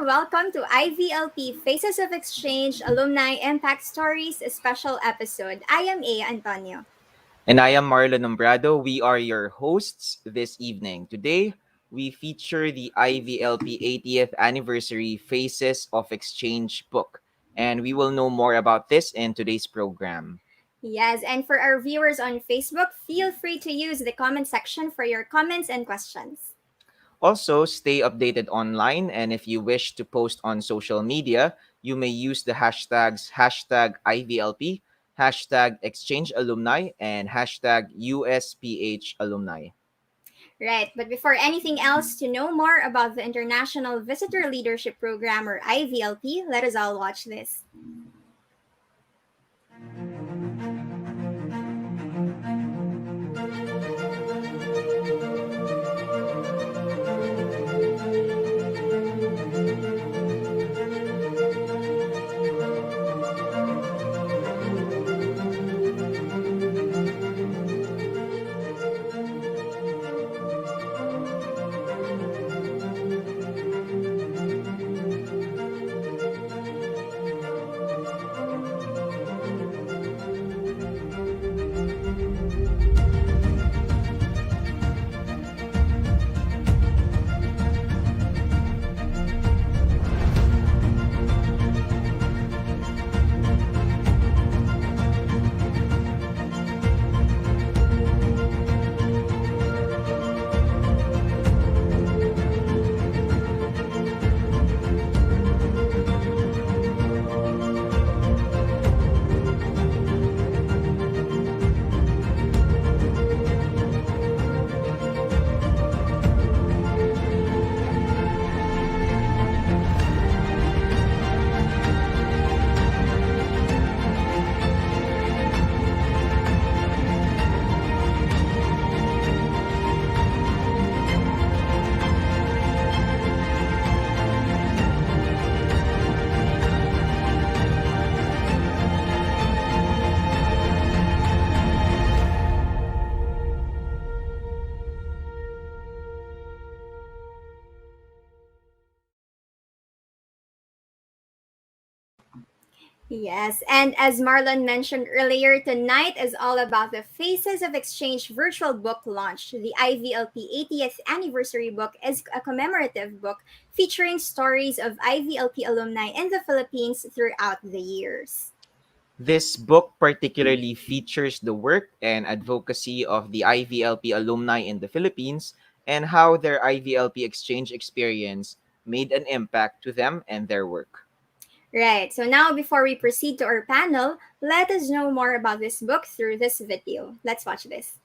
welcome to IVLP Faces of Exchange Alumni Impact Stories special episode. I am A. Antonio. And I am Marlon Nombrado. We are your hosts this evening. Today, we feature the IVLP 80th Anniversary Faces of Exchange book. And we will know more about this in today's program. Yes, and for our viewers on Facebook, feel free to use the comment section for your comments and questions. Also, stay updated online. And if you wish to post on social media, you may use the hashtags hashtag IVLP, hashtag Exchange Alumni, and hashtag USPH Alumni. Right, but before anything else, to know more about the International Visitor Leadership Program or IVLP, let us all watch this. Yes, and as Marlon mentioned earlier, tonight is all about the Faces of Exchange virtual book launch. The IVLP 80th anniversary book is a commemorative book featuring stories of IVLP alumni in the Philippines throughout the years. This book particularly features the work and advocacy of the IVLP alumni in the Philippines and how their IVLP exchange experience made an impact to them and their work. Right, so now before we proceed to our panel, let us know more about this book through this video. Let's watch this.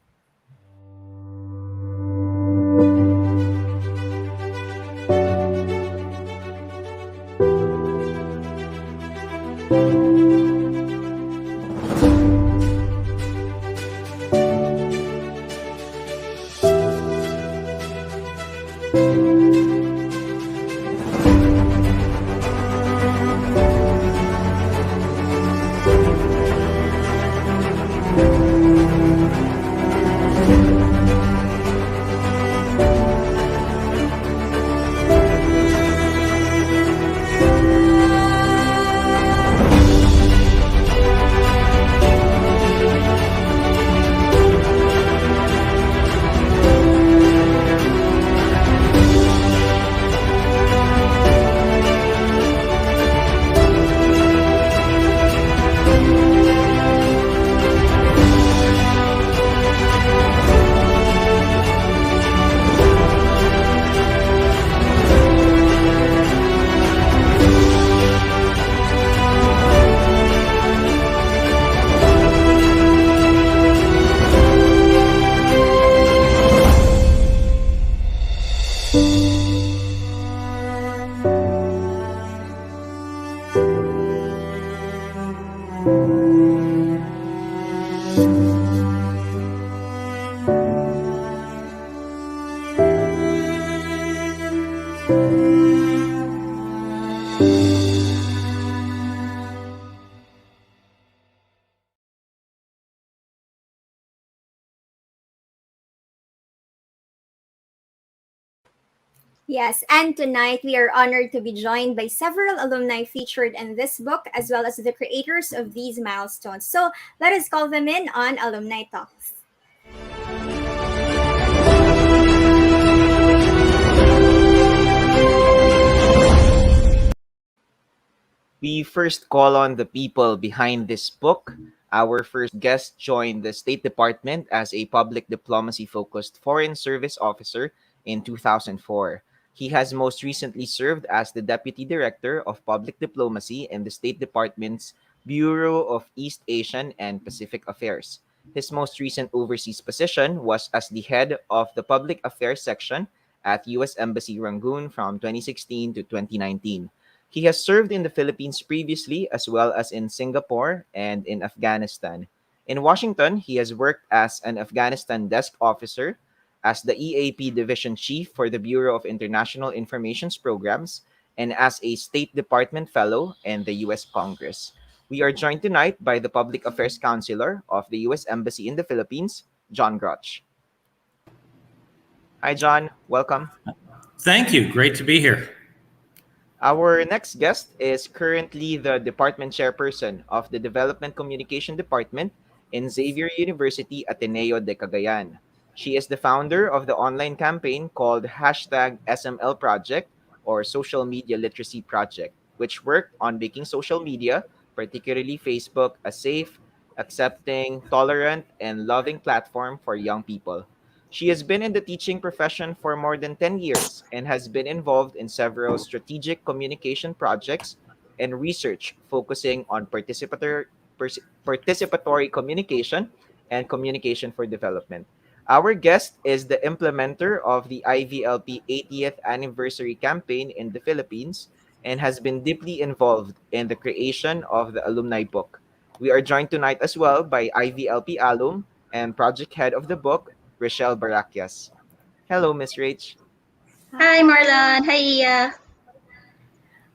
Yes, and tonight we are honored to be joined by several alumni featured in this book, as well as the creators of these milestones. So let us call them in on Alumni Talks. We first call on the people behind this book. Our first guest joined the State Department as a public diplomacy focused Foreign Service officer in 2004. He has most recently served as the Deputy Director of Public Diplomacy in the State Department's Bureau of East Asian and Pacific Affairs. His most recent overseas position was as the head of the Public Affairs section at U.S. Embassy Rangoon from 2016 to 2019. He has served in the Philippines previously, as well as in Singapore and in Afghanistan. In Washington, he has worked as an Afghanistan desk officer, as the EAP Division Chief for the Bureau of International Informations Programs, and as a State Department Fellow in the U.S. Congress. We are joined tonight by the Public Affairs Counselor of the U.S. Embassy in the Philippines, John Grotch. Hi, John. Welcome. Thank you. Great to be here. Our next guest is currently the department chairperson of the Development Communication Department in Xavier University Ateneo de Cagayan. She is the founder of the online campaign called hashtag SML Project or Social Media Literacy Project, which worked on making social media, particularly Facebook, a safe, accepting, tolerant, and loving platform for young people. She has been in the teaching profession for more than 10 years and has been involved in several strategic communication projects and research focusing on participatory communication and communication for development. Our guest is the implementer of the IVLP 80th anniversary campaign in the Philippines and has been deeply involved in the creation of the alumni book. We are joined tonight as well by IVLP alum and project head of the book, Rochelle Barakias. Hello, Miss Rach. Hi, Hi. Marlon. Hi, Iya.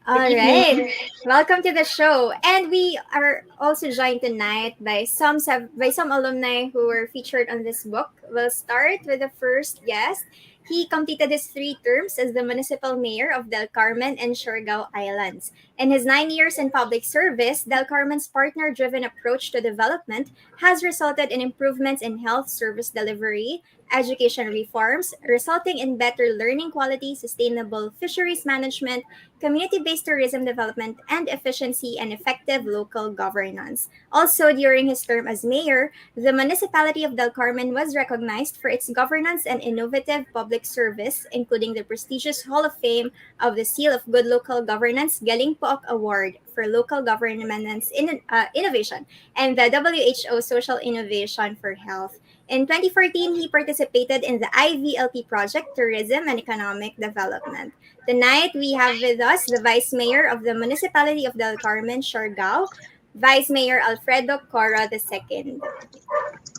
Good All evening. right. Welcome to the show. And we are also joined tonight by some alumni who were featured on this book. We'll start with the first guest. He completed his 3 terms as the municipal mayor of Del Carmen and Siargao Islands. In his 9 years in public service, Del Carmen's partner driven approach to development has resulted in improvements in health service delivery, education reforms, resulting in better learning quality, sustainable fisheries management, community based tourism development, and efficiency and effective local governance. Also, during his term as mayor, the municipality of Del Carmen was recognized for its governance and innovative public service, including the prestigious Hall of Fame of the Seal of Good Local Governance Galing Pook Award for Local Governance Innovation and the WHO Social Innovation for Health. In 2014, he participated in the IVLP project Tourism and Economic Development. Tonight, we have with us the Vice Mayor of the Municipality of Del Carmen, Siargao, Vice Mayor Alfredo Cora II.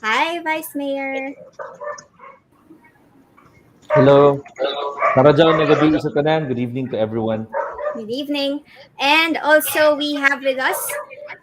Hi, Vice Mayor. Hello. Karajao na gabi sa tanan. Good evening to everyone. Good evening. And also, we have with us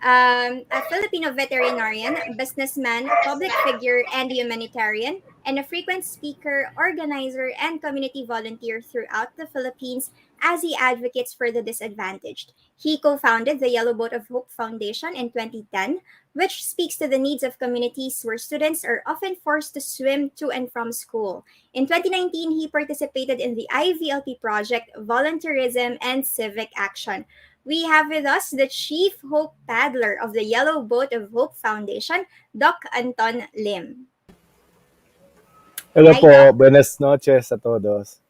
a Filipino veterinarian, businessman, public figure, and humanitarian, and a frequent speaker, organizer, and community volunteer throughout the Philippines as he advocates for the disadvantaged. He co founded the Yellow Boat of Hope Foundation in 2010, which speaks to the needs of communities where students are often forced to swim to and from school. In 2019, he participated in the IVLP project, Volunteerism and Civic Action. We have with us the Chief Hope Paddler of the Yellow Boat of Hope Foundation, Doc Anton Lim. Hello Hi, po, Doc. buenas noches a todos.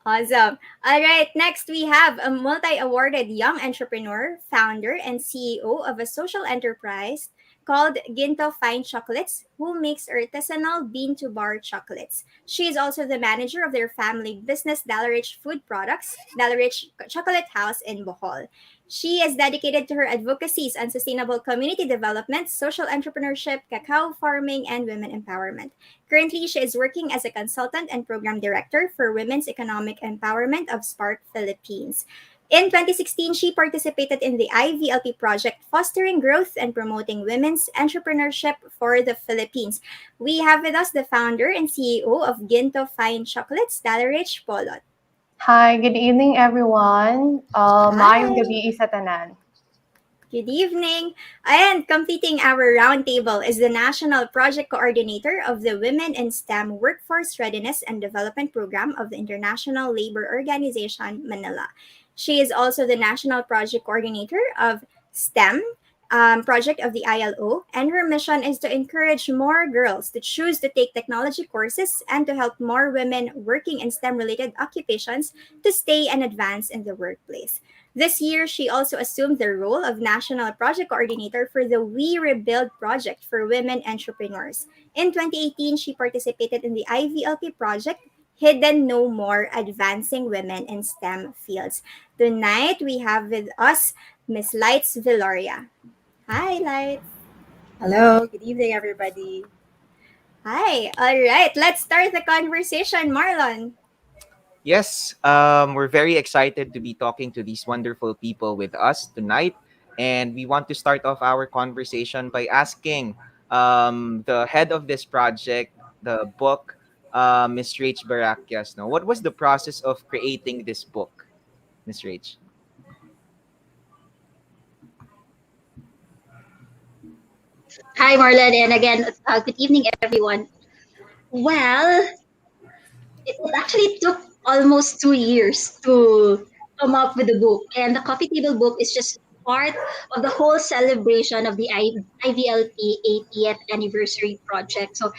Awesome. All right, next we have a multi awarded young entrepreneur, founder, and CEO of a social enterprise called Ginto Fine Chocolates, who makes artisanal bean to bar chocolates. She is also the manager of their family business, Dalrich Food Products, Dalrich Chocolate House in Bohol. She is dedicated to her advocacies on sustainable community development, social entrepreneurship, cacao farming, and women empowerment. Currently, she is working as a consultant and program director for Women's Economic Empowerment of Spark Philippines. In 2016, she participated in the IVLP project, fostering growth and promoting women's entrepreneurship for the Philippines. We have with us the founder and CEO of Ginto Fine Chocolates, Dalarich Polot. Hi, good evening, everyone. Maayong Hi. gabi sa tanan. Good evening. And completing our roundtable is the National Project Coordinator of the Women in STEM Workforce Readiness and Development Program of the International Labor Organization, Manila. She is also the National Project Coordinator of STEM. Project of the ILO, and her mission is to encourage more girls to choose to take technology courses and to help more women working in STEM related occupations to stay and advance in the workplace. This year, she also assumed the role of National Project Coordinator for the We Rebuild project for women entrepreneurs. In 2018, she participated in the IVLP project Hidden No More Advancing Women in STEM Fields. Tonight, we have with us Miss Lights Villoria. Hi, Lights. Hello, good evening, everybody. Hi. All right, let's start the conversation, Marlon. Yes, we're very excited to be talking to these wonderful people with us tonight. And we want to start off our conversation by asking the head of this project, the book, Miss Rach Barakias. Now, what was the process of creating this book, Miss Rach? Hi, Marlon, and again, good evening, everyone. Well, it actually took almost 2 years to come up with the book, and the coffee table book is just part of the whole celebration of the IVLP 80th anniversary project. So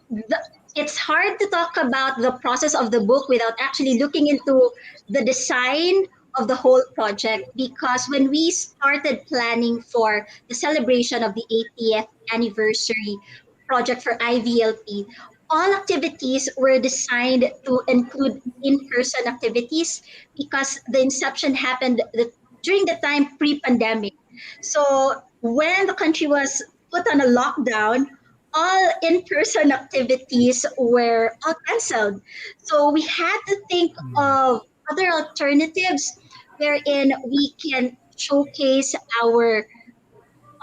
the, it's hard to talk about the process of the book without actually looking into the design of the whole project, because when we started planning for the celebration of the 80th anniversary project for IVLP, all activities were designed to include in-person activities because the inception happened during the time pre-pandemic. So when the country was put on a lockdown, all in-person activities were all canceled. So we had to think of other alternatives wherein we can showcase our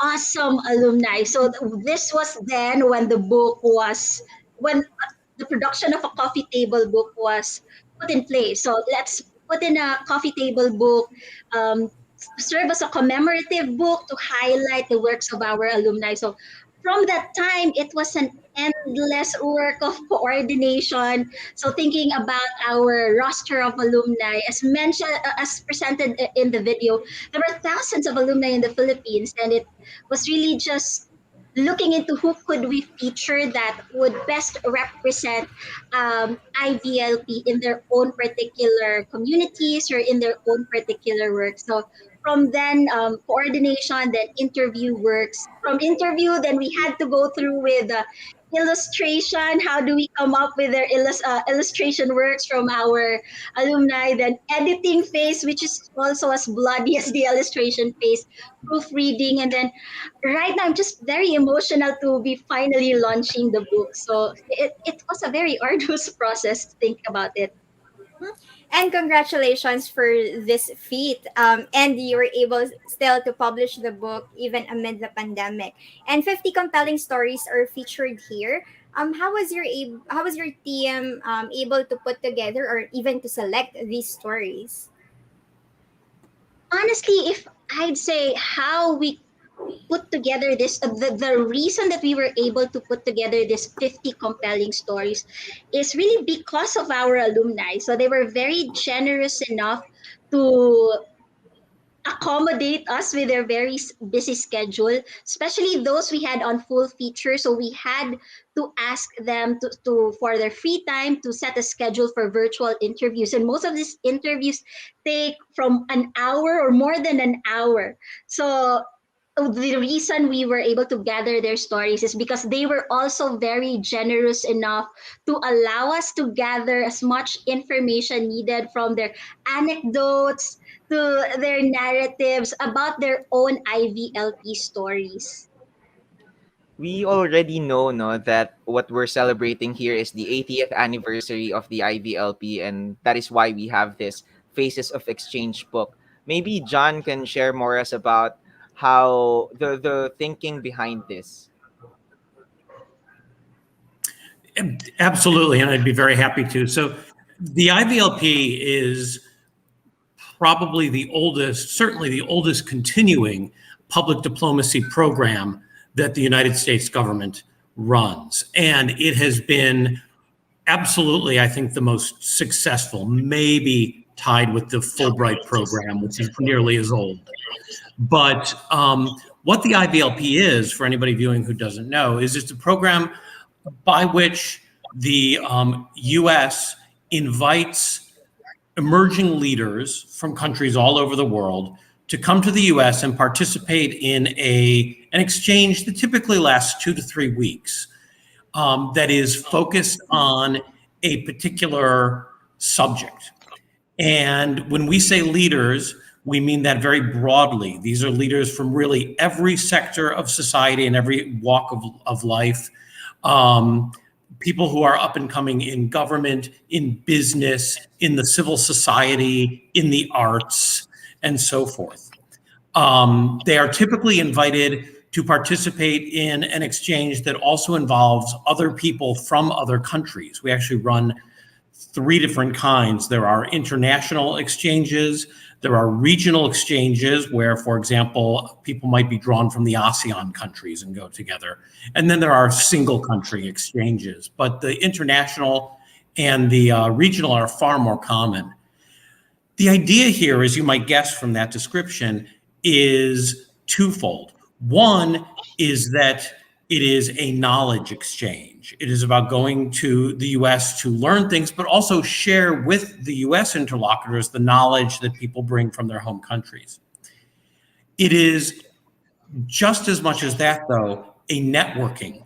awesome alumni. So this was then when the book was when the production of a coffee table book was put in place. So let's put in a coffee table book, um, serve as a commemorative book to highlight the works of our alumni. So from that time, it was an endless work of coordination. So thinking about our roster of alumni, as mentioned, as presented in the video, there were thousands of alumni in the Philippines, and it was really just looking into who could we feature that would best represent IVLP in their own particular communities or in their own particular work. So from then coordination, then interview works. From interview, then we had to go through with illustration. How do we come up with their illustration works from our alumni? Then editing phase, which is also as bloody as the illustration phase, proofreading, and then right now I'm just very emotional to be finally launching the book. So it was a very arduous process to think about it. And congratulations for this feat. And you were able still to publish the book even amid the pandemic. And 50 compelling stories are featured here. How was your team able to put together or even to select these stories? Honestly, if I'd say how we put together this, the reason that we were able to put together this 50 compelling stories is really because of our alumni. So they were very generous enough to accommodate us with their very busy schedule, especially those we had on full feature. So we had to ask them to for their free time to set a schedule for virtual interviews. And most of these interviews take from an hour or more than an hour. So the reason we were able to gather their stories is because they were also very generous enough to allow us to gather as much information needed, from their anecdotes to their narratives about their own IVLP stories. We already know, no, that what we're celebrating here is the 80th anniversary of the IVLP, and that is why we have this Faces of Exchange book. Maybe John can share more us about how the thinking behind this. Absolutely, and I'd be very happy to. So The IVLP is probably the oldest, certainly the oldest continuing public diplomacy program that the United States government runs. And it has been absolutely, I think, the most successful, maybe tied with the Fulbright program, which is nearly as old. But what the IVLP is, for anybody viewing who doesn't know, is it's a program by which the U.S. invites emerging leaders from countries all over the world to come to the U.S. and participate in an exchange that typically lasts 2 to 3 weeks, that is focused on a particular subject. And when we say leaders, we mean that very broadly. These are leaders from really every sector of society and every walk of life. People who are up and coming in government, in business, in the civil society, in the arts, and so forth. They are typically invited to participate in an exchange that also involves other people from other countries. We actually run 3 different kinds. There are international exchanges, there are regional exchanges where, for example, people might be drawn from the ASEAN countries and go together. And then there are single country exchanges. But the international and the regional are far more common. The idea here, as you might guess from that description, is twofold. One is that it is a knowledge exchange. It is about going to the US to learn things, but also share with the US interlocutors the knowledge that people bring from their home countries. It is just as much as that, though, a networking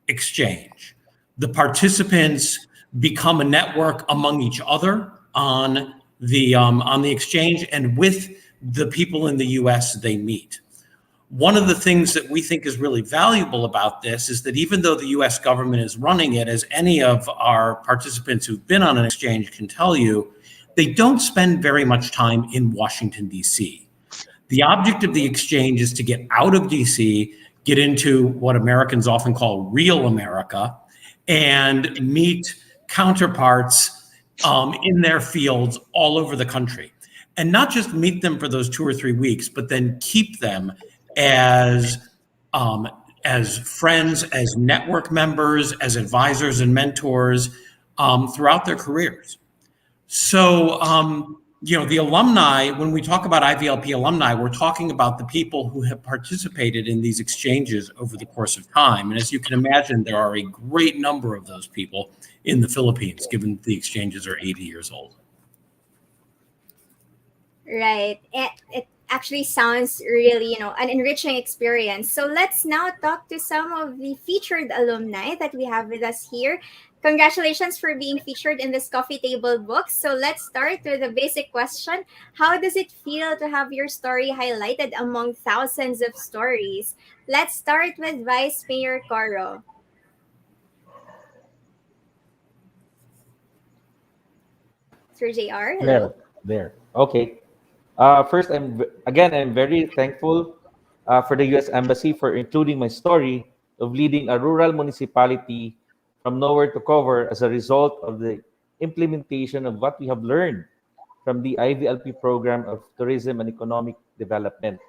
exchange. The participants become a network among each other on the exchange and with the people in the US they meet. One of the things that we think is really valuable about this is that even though the US government is running it, as any of our participants who've been on an exchange can tell you, they don't spend very much time in Washington, D.C. The object of the exchange is to get out of D.C., get into what Americans often call real America, and meet counterparts in their fields all over the country. And not just meet them for those 2 or 3 weeks, but then keep them as friends, as network members, as advisors and mentors throughout their careers. So, the alumni, when we talk about IVLP alumni, we're talking about the people who have participated in these exchanges over the course of time. And as you can imagine, there are a great number of those people in the Philippines, given the exchanges are 80 years old. Right. It actually sounds really, an enriching experience. So let's now talk to some of the featured alumni that we have with us here. Congratulations for being featured in this coffee table book. So let's start with a basic question. How does it feel to have your story highlighted among thousands of stories? Let's start with Vice Mayor Coro. Sir JR, hello. There. Okay. First, I'm very thankful for the U.S. Embassy for including my story of leading a rural municipality from nowhere to cover as a result of the implementation of what we have learned from the IVLP program of tourism and economic development.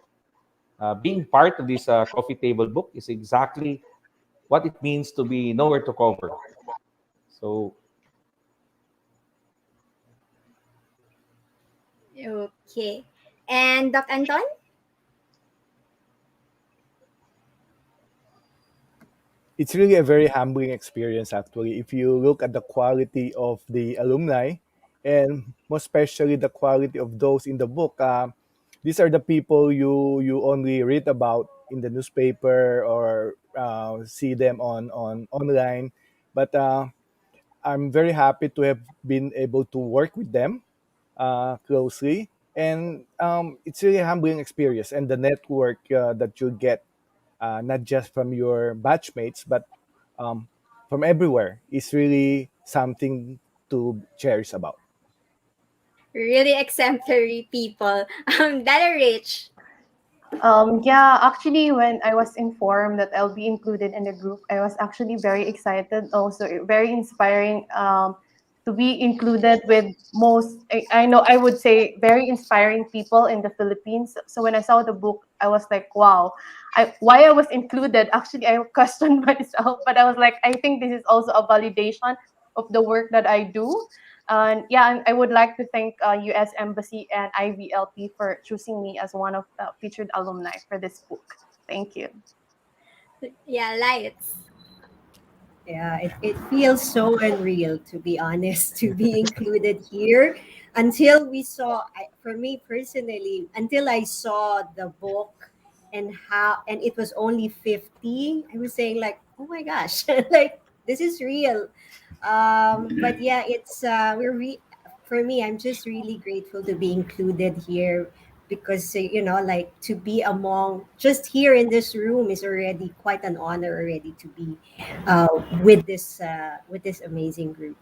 Being part of this coffee table book is exactly what it means to be nowhere to cover. So, Okay. And Doc Anton? It's really a very humbling experience, actually. If you look at the quality of the alumni, and most especially the quality of those in the book, these are the people you only read about in the newspaper or see them on online. But I'm very happy to have been able to work with them closely. And it's really a humbling experience, and the network that you get, not just from your batchmates, but um, from everywhere, is really something to cherish about. Really exemplary people. Dala Rich. Yeah, actually, when I was informed that I'll be included in the group, I was actually very excited, also very inspiring. to be included with most, I know I would say very inspiring people in the Philippines. So when I saw the book, I was like, wow, why I was included. Actually, I questioned myself, but I was like, I think this is also a validation of the work that I do. And yeah, and I would like to thank US Embassy and IVLP for choosing me as one of the featured alumni for this book. Thank you. Yeah, lights. Yeah, it feels so unreal, to be honest, to be included here. Until we saw, for me personally, until I saw the book and it was only 50, I was saying like, oh my gosh, like this is real. But yeah, for me, I'm just really grateful to be included here because like to be among just here in this room is already quite an honor already to be uh, with this amazing group.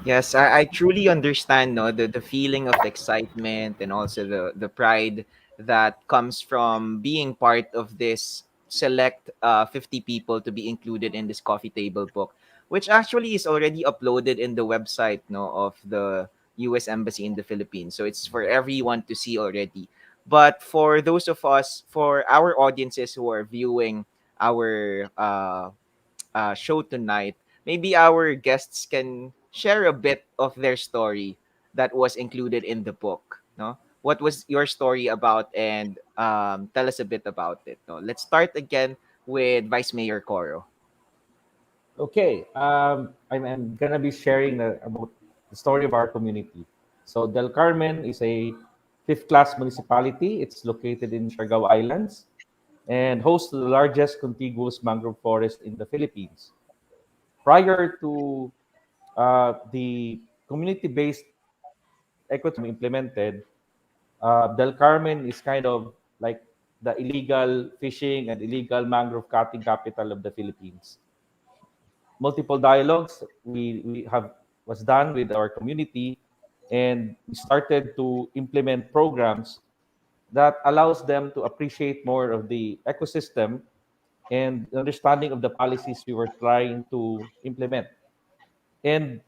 Yes, I truly understand, no, the feeling of excitement and also the pride that comes from being part of this select 50 people to be included in this coffee table book, which actually is already uploaded in the website, no, of the US Embassy in the Philippines. So it's for everyone to see already. But for those of us, for our audiences who are viewing our show tonight, maybe our guests can share a bit of their story that was included in the book. No, what was your story about, and tell us a bit about it. No, let's start again with Vice Mayor Coro. Okay, I'm gonna be sharing about the story of our community. So Del Carmen is a fifth class municipality. It's located in Siargao Islands and hosts the largest contiguous mangrove forest in the Philippines. Prior to the community-based ecotourism implemented, Del Carmen is kind of like the illegal fishing and illegal mangrove cutting capital of the Philippines. Multiple dialogues we have was done with our community, and we started to implement programs that allows them to appreciate more of the ecosystem and understanding of the policies we were trying to implement. And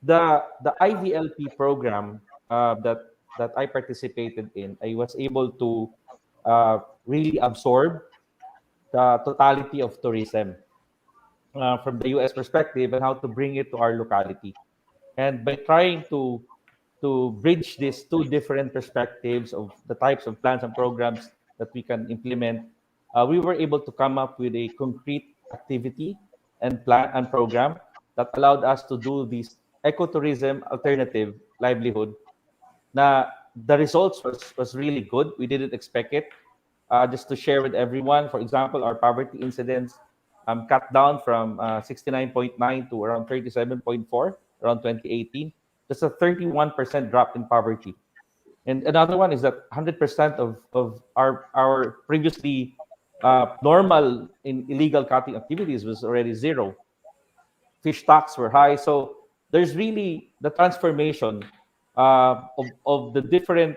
the IVLP program that I participated in, I was able to really absorb the totality of tourism from the US perspective and how to bring it to our locality. And by trying to bridge these two different perspectives of the types of plans and programs that we can implement, we were able to come up with a concrete activity and plan and program that allowed us to do this ecotourism alternative livelihood. Na the results was really good. We didn't expect it. Just to share with everyone, for example, our poverty incidence cut down from 69.9 to around 37.4 around 2018. That's a 31% drop in poverty. And another one is that 100% of our previously normal in illegal cutting activities was already zero. Fish stocks were high. So there's really the transformation of the different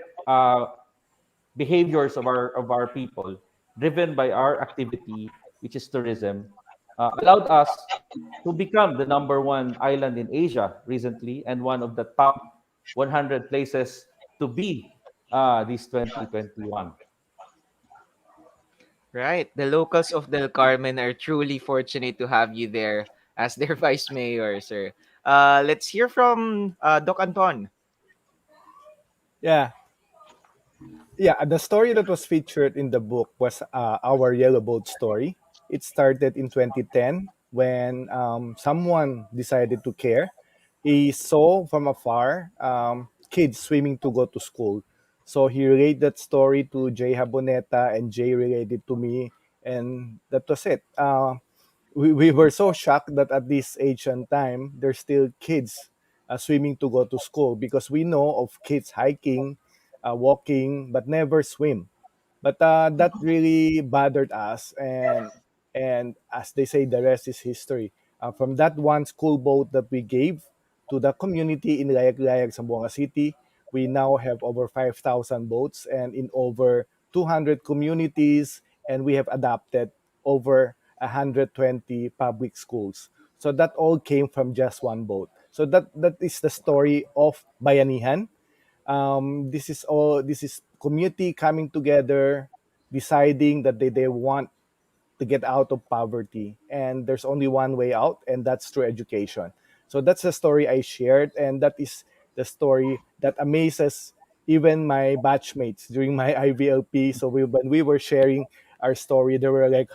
behaviors of our people, driven by our activity, which is tourism, allowed us to become the number one island in Asia recently and one of the top 100 places to be this 2021. Right, the locals of Del Carmen are truly fortunate to have you there as their vice mayor, sir. Let's hear from Doc Anton. Yeah, yeah. The story that was featured in the book was our Yellow Boat story. It started in 2010 when someone decided to care. He saw from afar kids swimming to go to school. So he relayed that story to Jay Haboneta, and Jay relayed it to me, and that was it. We were so shocked that at this age and time, there's still kids swimming to go to school because we know of kids hiking, walking, but never swim. But that really bothered us, and as they say, the rest is history. From that one school boat that we gave to the community in Layag-Layag, Zamboanga City, we now have over 5,000 boats and in over 200 communities, and we have adopted over 120 public schools. So that all came from just one boat. So that is the story of Bayanihan. This is community coming together, deciding that they want to get out of poverty, and there's only one way out, and that's through education. So that's the story I shared, and that is the story that amazes even my batchmates during my IVLP. So when we were sharing our story, they were like,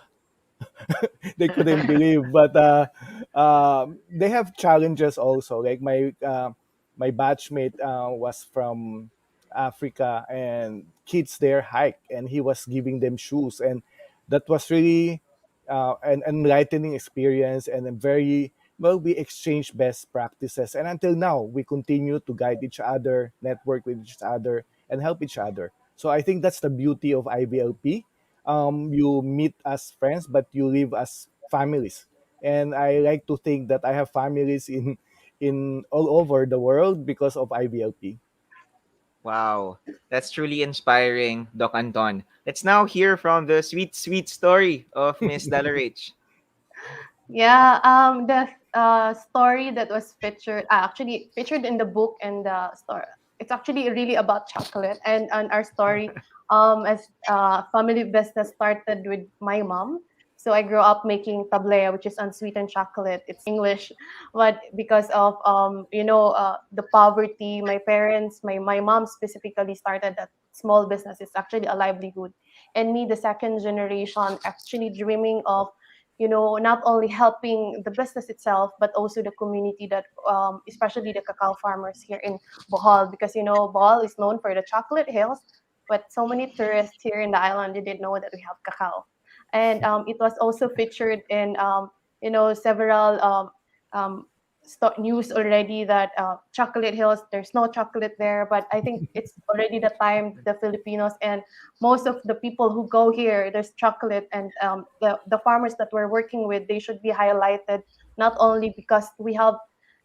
they couldn't believe. But they have challenges also. Like my batchmate was from Africa, and kids there hike, and he was giving them shoes, and that was really an enlightening experience, and a very well, we exchanged best practices, and until now we continue to guide each other, network with each other, and help each other. So I think that's the beauty of IVLP. You meet as friends, but you live as families. And I like to think that I have families in all over the world because of IVLP. Wow, that's truly inspiring, Doc Anton. Let's now hear from the sweet, sweet story of Miss Dalarich. Yeah, the story that was featured, actually featured in the book and the story, it's actually really about chocolate. And our story, as family business started with my mom. So I grew up making tablea, which is unsweetened chocolate. It's English, but because of the poverty, my parents, my mom specifically started that small business. It's actually a livelihood, and me, the second generation, actually dreaming of not only helping the business itself, but also the community that, especially the cacao farmers here in Bohol, because Bohol is known for the chocolate hills, but so many tourists here in the island didn't know that we have cacao, and it was also featured in several news already that chocolate hills, there's no chocolate there, but I think it's already the time the Filipinos and most of the people who go here, there's chocolate, and the farmers that we're working with, they should be highlighted, not only because we have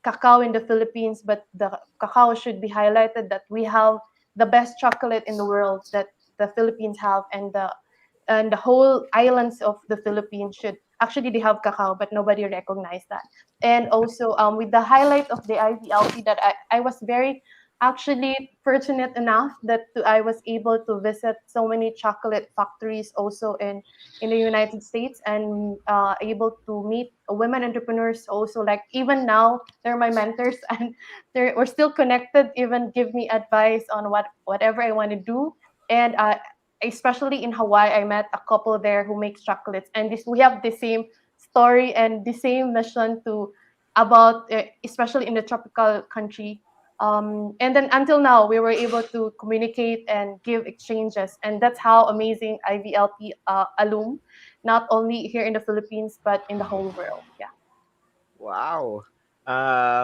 cacao in the Philippines, but the cacao should be highlighted that we have the best chocolate in the world that the Philippines have, and the whole islands of the Philippines should actually, they have cacao, but nobody recognized that. And also, with the highlight of the IVLP, that I was very actually fortunate enough that I was able to visit so many chocolate factories also in the United States, and able to meet women entrepreneurs also. Like even now, they're my mentors, and we're still connected. Even give me advice on whatever I want to do. And especially in Hawaii, I met a couple there who makes chocolates, and this we have the same story and the same mission to about, especially in the tropical country. And then until now, we were able to communicate and give exchanges, and that's how amazing IVLP alum, not only here in the Philippines but in the whole world. Yeah, Wow.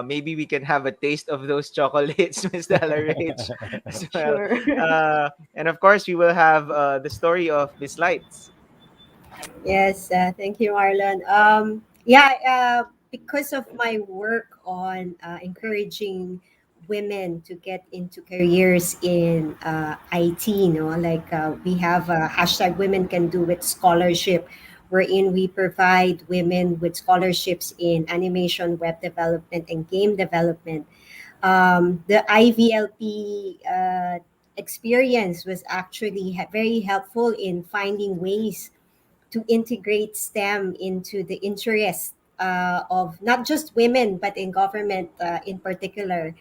Maybe we can have a taste of those chocolates, Miss Dalarich, as well. sure. And of course, we will have the story of Miss Lights. Yes, thank you, Marlon. Yeah, because of my work on encouraging women to get into careers in IT, like we have a hashtag Women Can Do It scholarship, wherein we provide women with scholarships in animation, web development, and game development. The IVLP experience was actually very helpful in finding ways to integrate STEM into the interest of not just women, but in government in particular.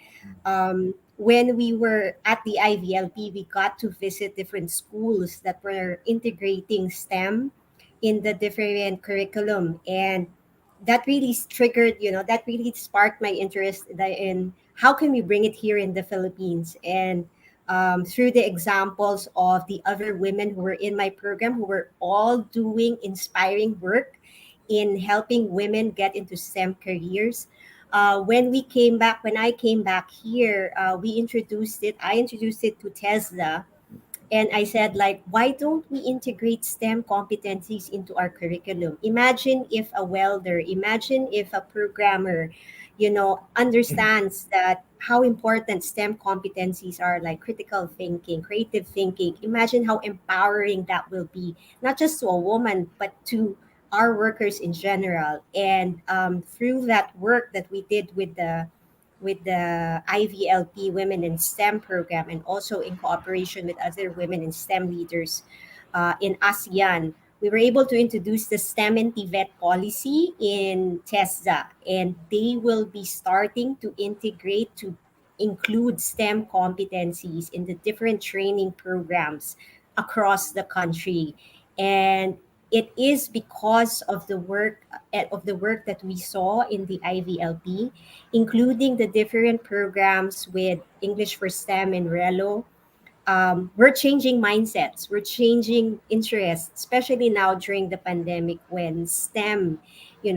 When we were at the IVLP, we got to visit different schools that were integrating STEM in the different curriculum. And that really triggered, that really sparked my interest in how can we bring it here in the Philippines. And through the examples of the other women who were in my program, who were all doing inspiring work in helping women get into STEM careers. When I came back here, I introduced it to Tesla, and I said, like, why don't we integrate STEM competencies into our curriculum? Imagine if a welder, imagine if a programmer, understands that how important STEM competencies are, like critical thinking, creative thinking. Imagine how empowering that will be, not just to a woman, but to our workers in general. And through that work that we did with the IVLP Women in STEM program, and also in cooperation with other women in STEM leaders in ASEAN, we were able to introduce the STEM and TVET policy in TESDA, and they will be starting to integrate to include STEM competencies in the different training programs across the country. And it is because of the work that we saw in the IVLP, including the different programs with English for STEM and Relo. We're changing mindsets, we're changing interests, especially now during the pandemic when STEM,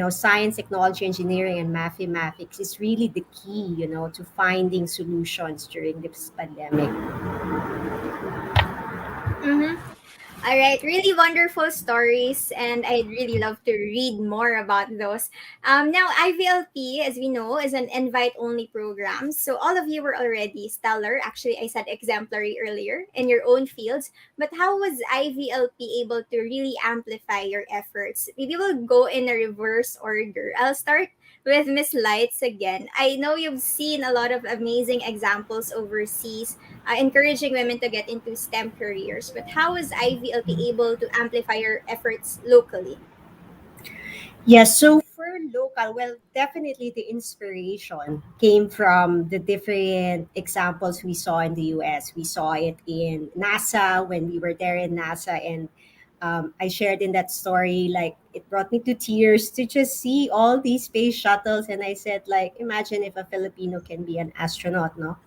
science, technology, engineering, and mathematics is really the key, to finding solutions during this pandemic. Mm-hmm. All right, really wonderful stories, and I'd really love to read more about those. Now, IVLP, as we know, is an invite-only program. So all of you were already stellar. Actually, I said exemplary earlier in your own fields. But how was IVLP able to really amplify your efforts? Maybe we'll go in a reverse order. I'll start with Miss Lights again. I know you've seen a lot of amazing examples overseas encouraging women to get into STEM careers. But how was IVLP able to amplify your efforts locally? Yes, so for local, well, definitely the inspiration came from the different examples we saw in the US. We saw it in NASA when we were there in NASA, and I shared in that story, like, it brought me to tears to just see all these space shuttles. And I said, like, imagine if a Filipino can be an astronaut, no?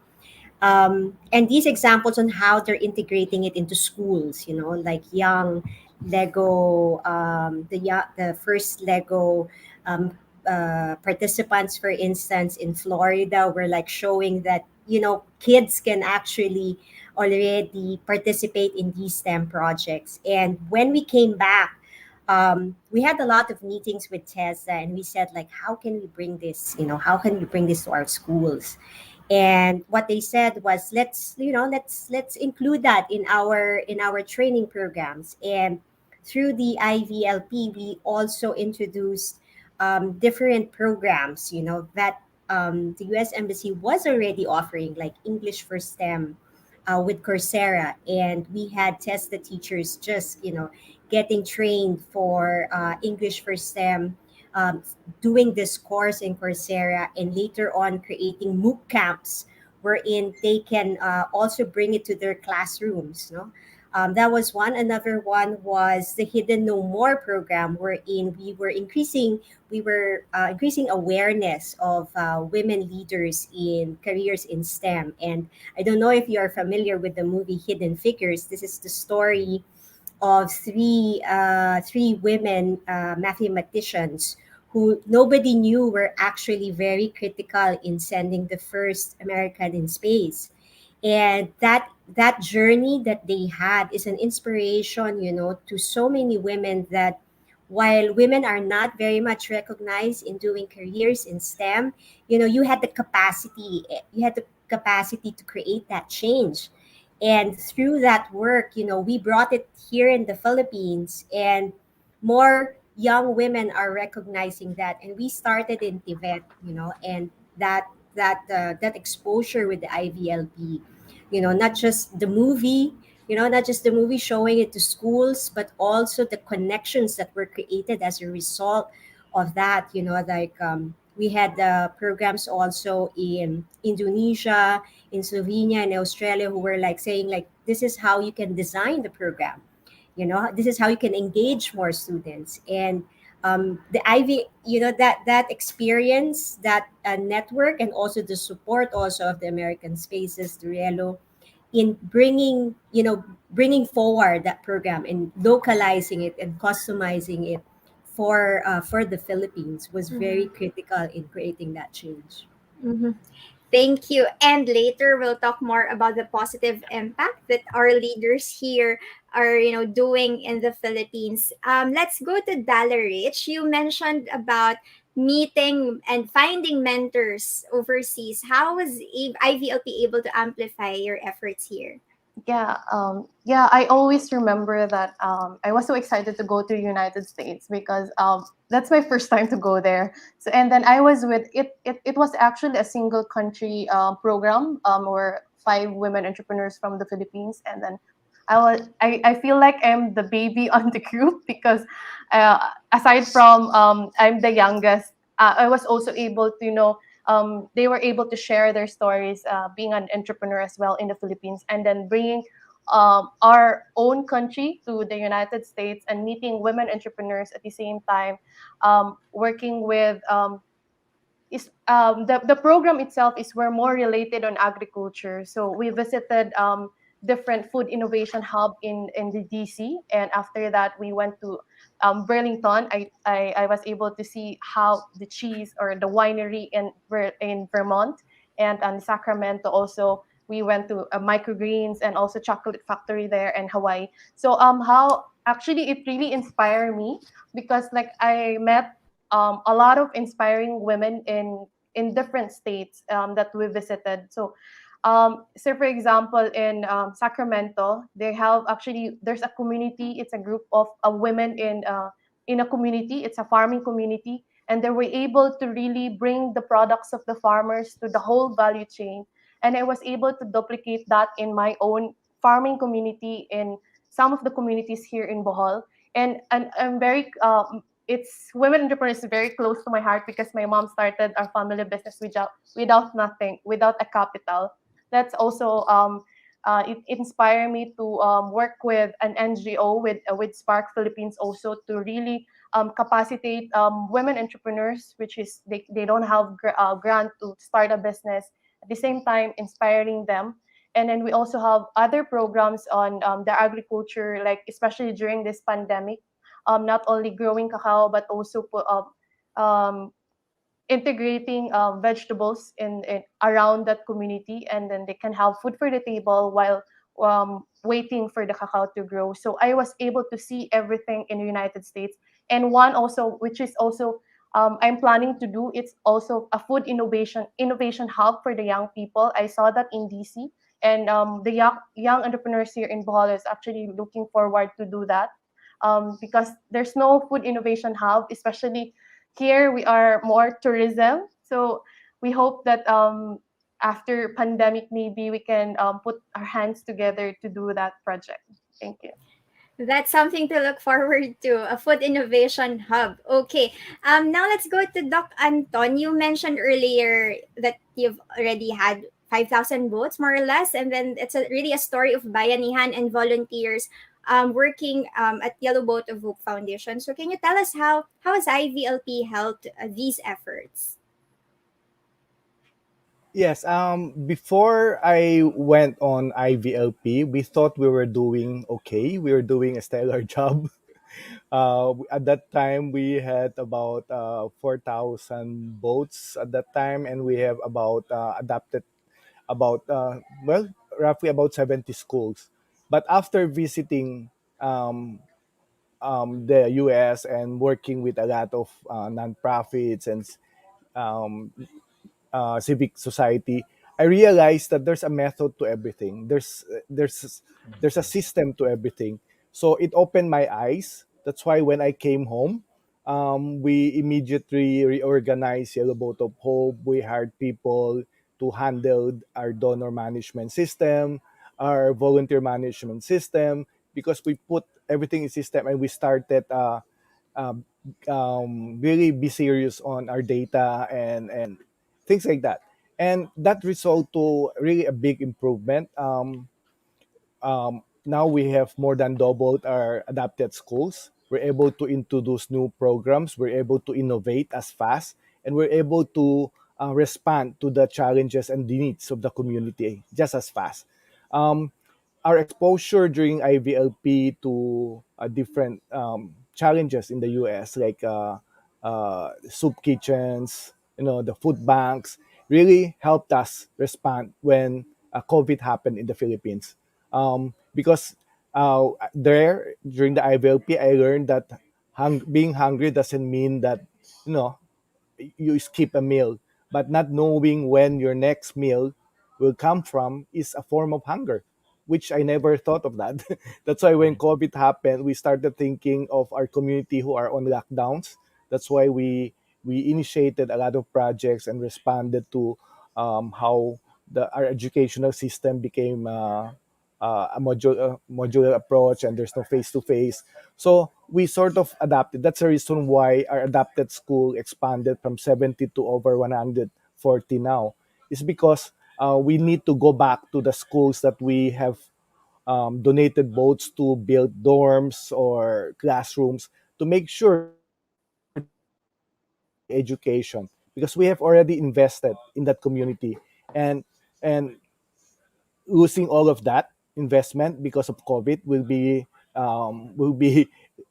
And these examples on how they're integrating it into schools, like young Lego, the first Lego participants, for instance, in Florida, were like showing that kids can actually already participate in these STEM projects. And when we came back, we had a lot of meetings with Tessa, and we said, like, how can we bring this? How can we bring this to our schools? And what they said was, let's include that in our training programs. And through the IVLP, we also introduced different programs, that the US Embassy was already offering, like English for STEM with Coursera. And we had tested teachers just, getting trained for English for STEM, um, doing this course in Coursera, and later on creating MOOC camps wherein they can also bring it to their classrooms. No, that was one. Another one was the Hidden No More program, wherein we were increasing awareness of women leaders in careers in STEM. And I don't know if you are familiar with the movie Hidden Figures. This is the story of three women mathematicians who nobody knew were actually very critical in sending the first American in space. And that journey that they had is an inspiration, to so many women, that while women are not very much recognized in doing careers in STEM, you had the capacity to create that change. And through that work, we brought it here in the Philippines, and more young women are recognizing that. And we started in Tibet, and that exposure with the IVLP, not just the movie, not just the movie showing it to schools, but also the connections that were created as a result of that. Like, we had programs also in Indonesia, in Slovenia, and Australia, who were like saying, like, this is how you can design the program. This is how you can engage more students. And the Ivy, that experience, that network, and also the support also of the American Spaces, the Rielo, in bringing forward that program and localizing it and customizing it for the Philippines, was very Mm-hmm. critical in creating that change. Mm-hmm. Thank you. And later we'll talk more about the positive impact that our leaders here are, doing in the Philippines. Let's go to Dalarich. You mentioned about meeting and finding mentors overseas. How was IVLP able to amplify your efforts here? Yeah, I always remember that I was so excited to go to the United States because that's my first time to go there. So and then I was with it. It was actually a single country program where five women entrepreneurs from the Philippines, and then I feel like I'm the baby on the group because aside from I'm the youngest, I was also able to they were able to share their stories being an entrepreneur as well in the Philippines, and then bringing our own country to the United States and meeting women entrepreneurs at the same time, working with is the program itself is we're more related on agriculture. So we visited different food innovation hub in the DC, and after that we went to Burlington. I was able to see how the cheese or the winery in Vermont, and Sacramento also. We went to microgreens and also chocolate factory there in Hawaii. So how actually it really inspired me because like I met a lot of inspiring women in different states that we visited. So for example, in Sacramento, they have actually there's a community. It's a group of women in a community. It's a farming community, and they were able to really bring the products of the farmers to the whole value chain. And I was able to duplicate that in my own farming community in some of the communities here in Bohol. And I'm very it's women entrepreneurs is very close to my heart because my mom started our family business without nothing, without a capital. That's also it inspired me to work with an NGO with Spark Philippines also to really capacitate women entrepreneurs, which is they don't have grant to start a business. At the same time, inspiring them. And then we also have other programs on the agriculture, like especially during this pandemic, not only growing cacao but also um, integrating vegetables in around that community, and then they can have food for the table while waiting for the cacao to grow. So I was able to see everything in the United States. And one also, which is also I'm planning to do, it's also a food innovation hub for the young people. I saw that in DC, and the young entrepreneurs here in Bohol is actually looking forward to do that because there's no food innovation hub, especially here we are more tourism. So we hope that after pandemic, maybe we can put our hands together to do that project. Thank you. That's something to look forward to, a food innovation hub. Okay. Now let's go to Doc Anton. You mentioned earlier that you've already had 5,000 votes, more or less, and then it's really a story of bayanihan and volunteers working at Yellow Boat of Hope Foundation. So can you tell us how has IVLP helped these efforts? Yes, before I went on IVLP, we thought we were doing okay. We were doing a stellar job. At that time, we had about 4,000 boats at that time, and we have about adapted about, roughly about 70 schools. But after visiting um, the US and working with a lot of nonprofits and um, civic society, I realized that there's a method to everything. There's a system to everything. So it opened my eyes. That's why when I came home, we immediately reorganized Yellow Boat of Hope. We hired people to handle our donor management system, our volunteer management system, because we put everything in system and we started um, really be serious on our data and things like that. And that result to really a big improvement. Now we have more than doubled our adapted schools. We're able to introduce new programs. We're able to innovate as fast, and we're able to respond to the challenges and the needs of the community just as fast. Um, our exposure during IVLP to different challenges in the US, like soup kitchens, the food banks, really helped us respond when COVID happened in the Philippines. Because there during the IVLP, I learned that being hungry doesn't mean that you know you skip a meal, but not knowing when your next meal will come from is a form of hunger. which I never thought of that. That's why when COVID happened, we started thinking of our community who are on lockdowns. That's why we initiated a lot of projects and responded to how our educational system became modular approach, and there's no face to face. So we sort of adapted. That's the reason why our adapted school expanded from 70 to over 140 now. Is because we need to go back to the schools that we have donated boats to build dorms or classrooms to make sure that they can continue their quality education, because we have already invested in that community. And and losing all of that investment because of COVID will be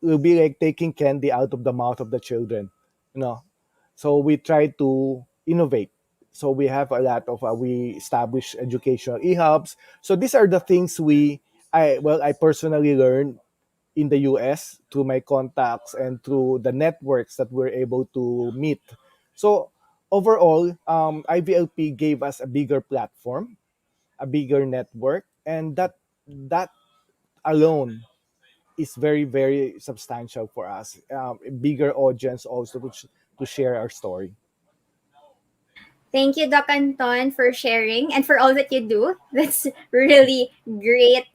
will be like taking candy out of the mouth of the children, you know. So we try to innovate. So we have a lot of we establish educational e-hubs. So these are the things I personally learned in the US through my contacts and through the networks that we're able to meet. So overall, IVLP gave us a bigger platform, a bigger network, and that alone is very very substantial for us. A bigger audience also to share our story. Thank you, Doc Anton, for sharing and for all that you do. That's really great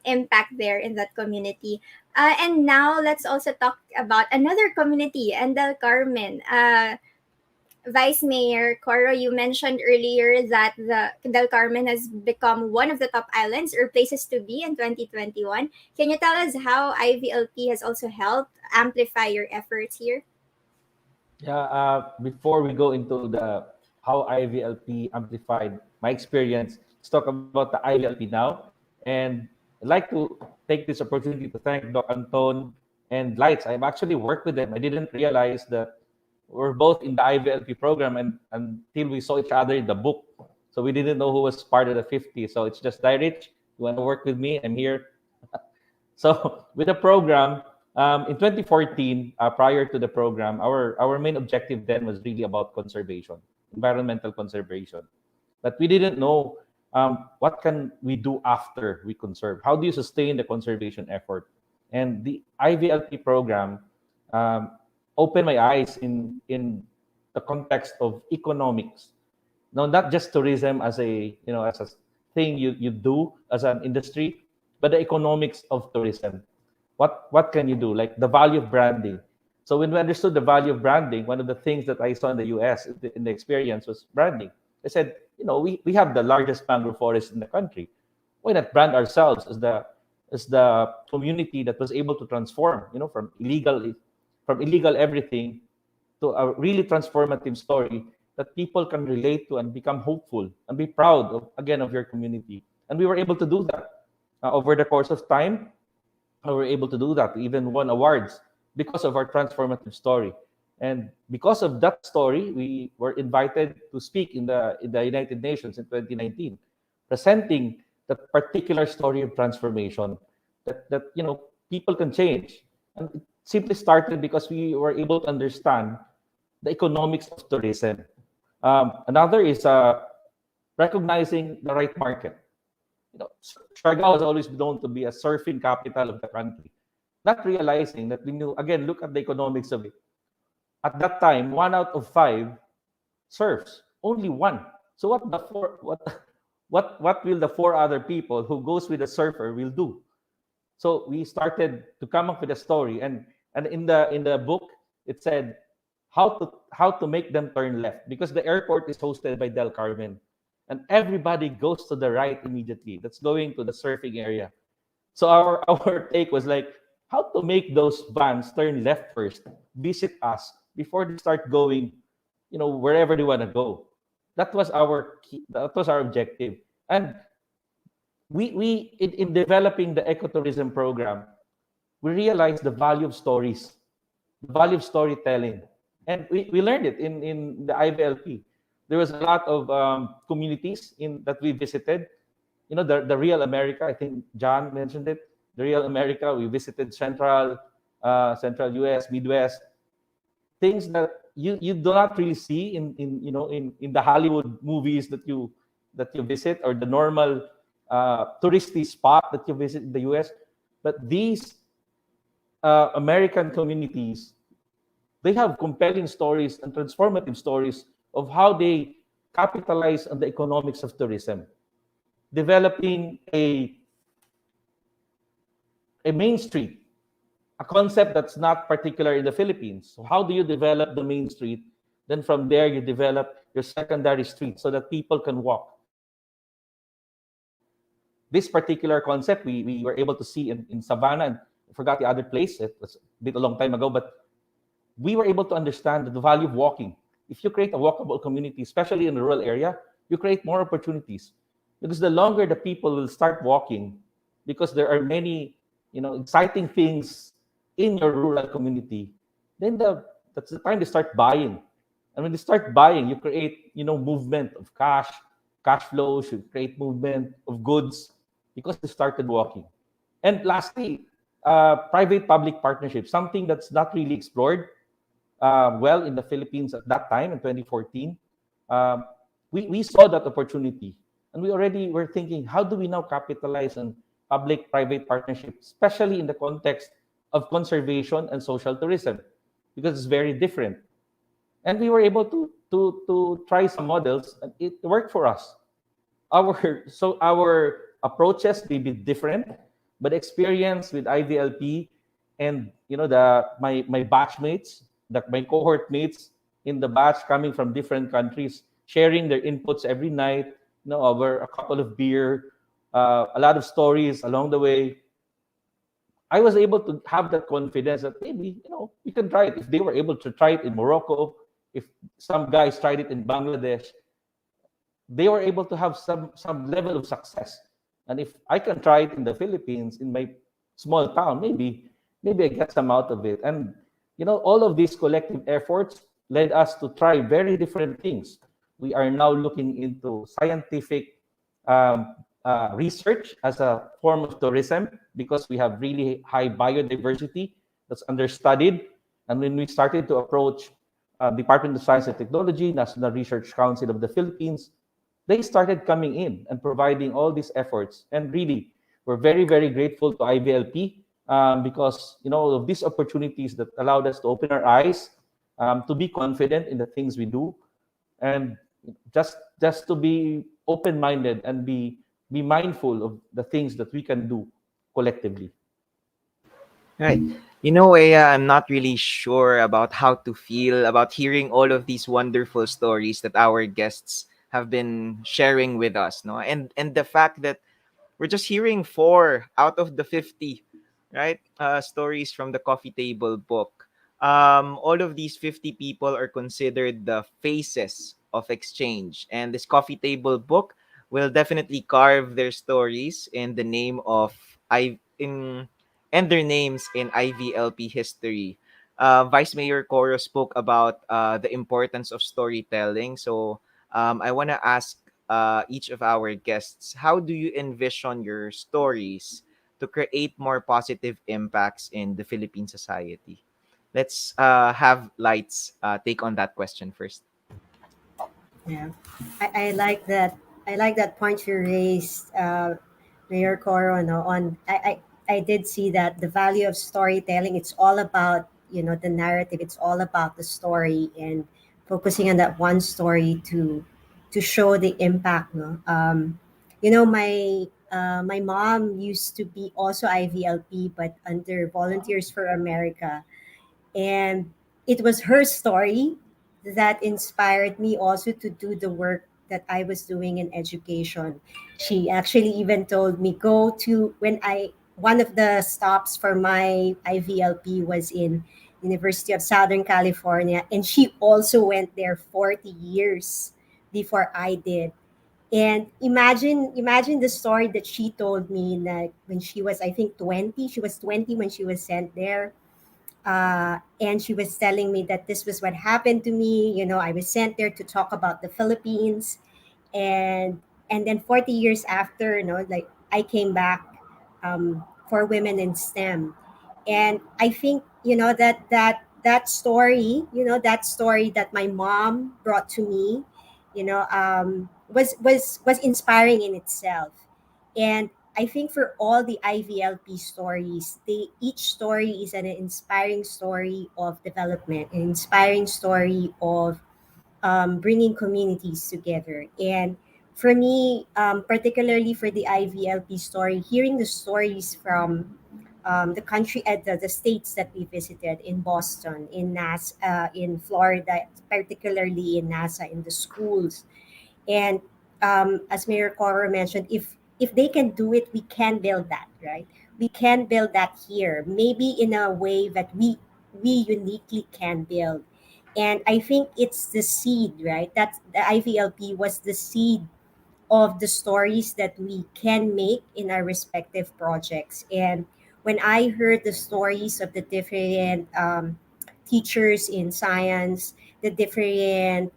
impact there in that community. And now let's also talk about another community, Del Carmen. Vice Mayor Coro, you mentioned earlier that the Del Carmen has become one of the top islands or places to be in 2021. Can you tell us how IVLP has also helped amplify your efforts here? Yeah, before we go into the how IVLP amplified my experience, let's talk about the IVLP now. And I'd like to take this opportunity to thank Doc Anton and Lights. I've actually worked with them. I didn't realize that we're both in the IVLP program, and until we saw each other in the book. So we didn't know who was part of the 50. So it's just, Di Rich, you want to work with me? I'm here. So with the program, in 2014, prior to the program, our main objective then was really about conservation, environmental conservation. But we didn't know what can we do after we conserve. How do you sustain the conservation effort? And the IVLP program um, opened my eyes in the context of economics. No, not just tourism as a as a thing you do as an industry, but the economics of tourism. What can you do? Like the value of branding. So when we understood the value of branding, one of the things that I saw in the US in the experience was branding. I said, we have the largest mangrove forest in the country. Why not brand ourselves as the community that was able to transform, from illegal everything to a really transformative story that people can relate to and become hopeful and be proud of, again, of your community. And we were able to do that over the course of time. We were able to do that. We even won awards because of our transformative story. And because of that story, we were invited to speak in the United Nations in 2019, presenting the particular story of transformation that people can change. And it simply started because we were able to understand the economics of tourism. Another is recognizing the right market. Siargao has always been known to be a surfing capital of the country. Not realizing that when you again look at the economics of it, at that time, 1 out of 5 surfs. Only one. So what the four what will the 4 other people who goes with the surfer will do? So we started to come up with a story, and in the book it said how to make them turn left, because the airport is hosted by Del Carmen, and everybody goes to the right immediately. That's going to the surfing area. So our take was like how to make those vans turn left first, visit us before they start going, wherever they want to go. That was our key, that was our objective. And we in developing the ecotourism program, we realized the value of stories, the value of storytelling. And we learned it in the IVLP. There was a lot of communities that we visited. The Real America, I think John mentioned it. The Real America, we visited Central US, Midwest, things that you do not really see in the Hollywood movies that you visit, or the normal touristy spot that you visit in the US. But these American communities, they have compelling stories and transformative stories of how they capitalize on the economics of tourism, developing a main street, a concept that's not particular in the Philippines. So how do you develop the main street? Then from there, you develop your secondary street so that people can walk. This particular concept we were able to see in Savannah, and I forgot the other place. It was a bit a long time ago, but we were able to understand the value of walking. If you create a walkable community, especially in a rural area, you create more opportunities. Because the longer the people will start walking, because there are many, exciting things in your rural community, then that's the time they start buying. And when they start buying, you create, movement of cash flows, you create movement of goods because they started walking. And lastly, private-public partnerships, something that's not really explored well in the Philippines at that time in 2014. Um, we saw that opportunity, and we already were thinking, how do we now capitalize on public-private partnerships, especially in the context of conservation and social tourism, because it's very different. And we were able to try some models, and it worked for us. Our approaches may be different, but experience with IVLP and my batchmates, my cohort mates in the batch coming from different countries, sharing their inputs every night, over a couple of beer, a lot of stories along the way. I was able to have that confidence that maybe we can try it. If they were able to try it in Morocco, if some guys tried it in Bangladesh, they were able to have some level of success. And if I can try it in the Philippines, in my small town, maybe I get some out of it. And all of these collective efforts led us to try very different things. We are now looking into scientific research as a form of tourism because we have really high biodiversity that's understudied. And when we started to approach Department of Science and Technology, National Research Council of the Philippines, they started coming in and providing all these efforts. And really, we're very, very grateful to IVLP because of these opportunities that allowed us to open our eyes, to be confident in the things we do, and just to be open-minded and be mindful of the things that we can do collectively. Right. I'm not really sure about how to feel about hearing all of these wonderful stories that our guests have been sharing with us, no? And the fact that we're just hearing 4 out of the 50, right? Stories from the coffee table book. All of these 50 people are considered the faces of exchange, and this coffee table book will definitely carve their stories in the name of I in and their names in IVLP history. Vice Mayor Coro spoke about the importance of storytelling. So I want to ask each of our guests, how do you envision your stories to create more positive impacts in the Philippine society? Let's have Lights take on that question first. Yeah, I like that. I like that point you raised, Mayor Coro. No, I did see that the value of storytelling. It's all about the narrative. It's all about the story and focusing on that one story to show the impact. No, my mom used to be also IVLP, but under Volunteers for America, and it was her story that inspired me also to do the work that I was doing in education. She actually even told me go to when I one of the stops for my IVLP was in University of Southern California, and she also went there 40 years before I did. And imagine the story that she told me, that when she was, I think, 20, she was 20 when she was sent there, and she was telling me that this was what happened to me. I was sent there to talk about the Philippines, and then 40 years after, like I came back for women in STEM, and I think that story that my mom brought to me, was inspiring in itself. And I think for all the IVLP stories, each story is an inspiring story of development, an inspiring story of bringing communities together. And for me, particularly for the IVLP story, hearing the stories from the country at the states that we visited in Boston, in in Florida, particularly in NASA, in the schools, and as Mayor Coro mentioned, if they can do it, we can build that, right? We can build that here, maybe in a way that we uniquely can build. And I think it's the seed, right? That the IVLP was the seed of the stories that we can make in our respective projects. And when I heard the stories of the different teachers in science, the different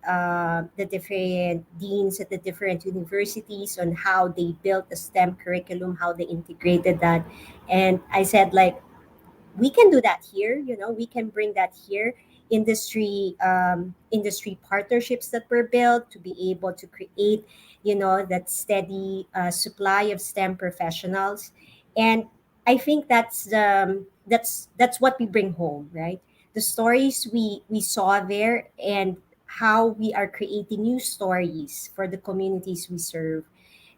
deans at the different universities on how they built the STEM curriculum, how they integrated that, and I said like we can do that here, we can bring that here. Industry partnerships that were built to be able to create that steady supply of STEM professionals. And I think that's what we bring home, right? The stories we saw there, and how we are creating new stories for the communities we serve.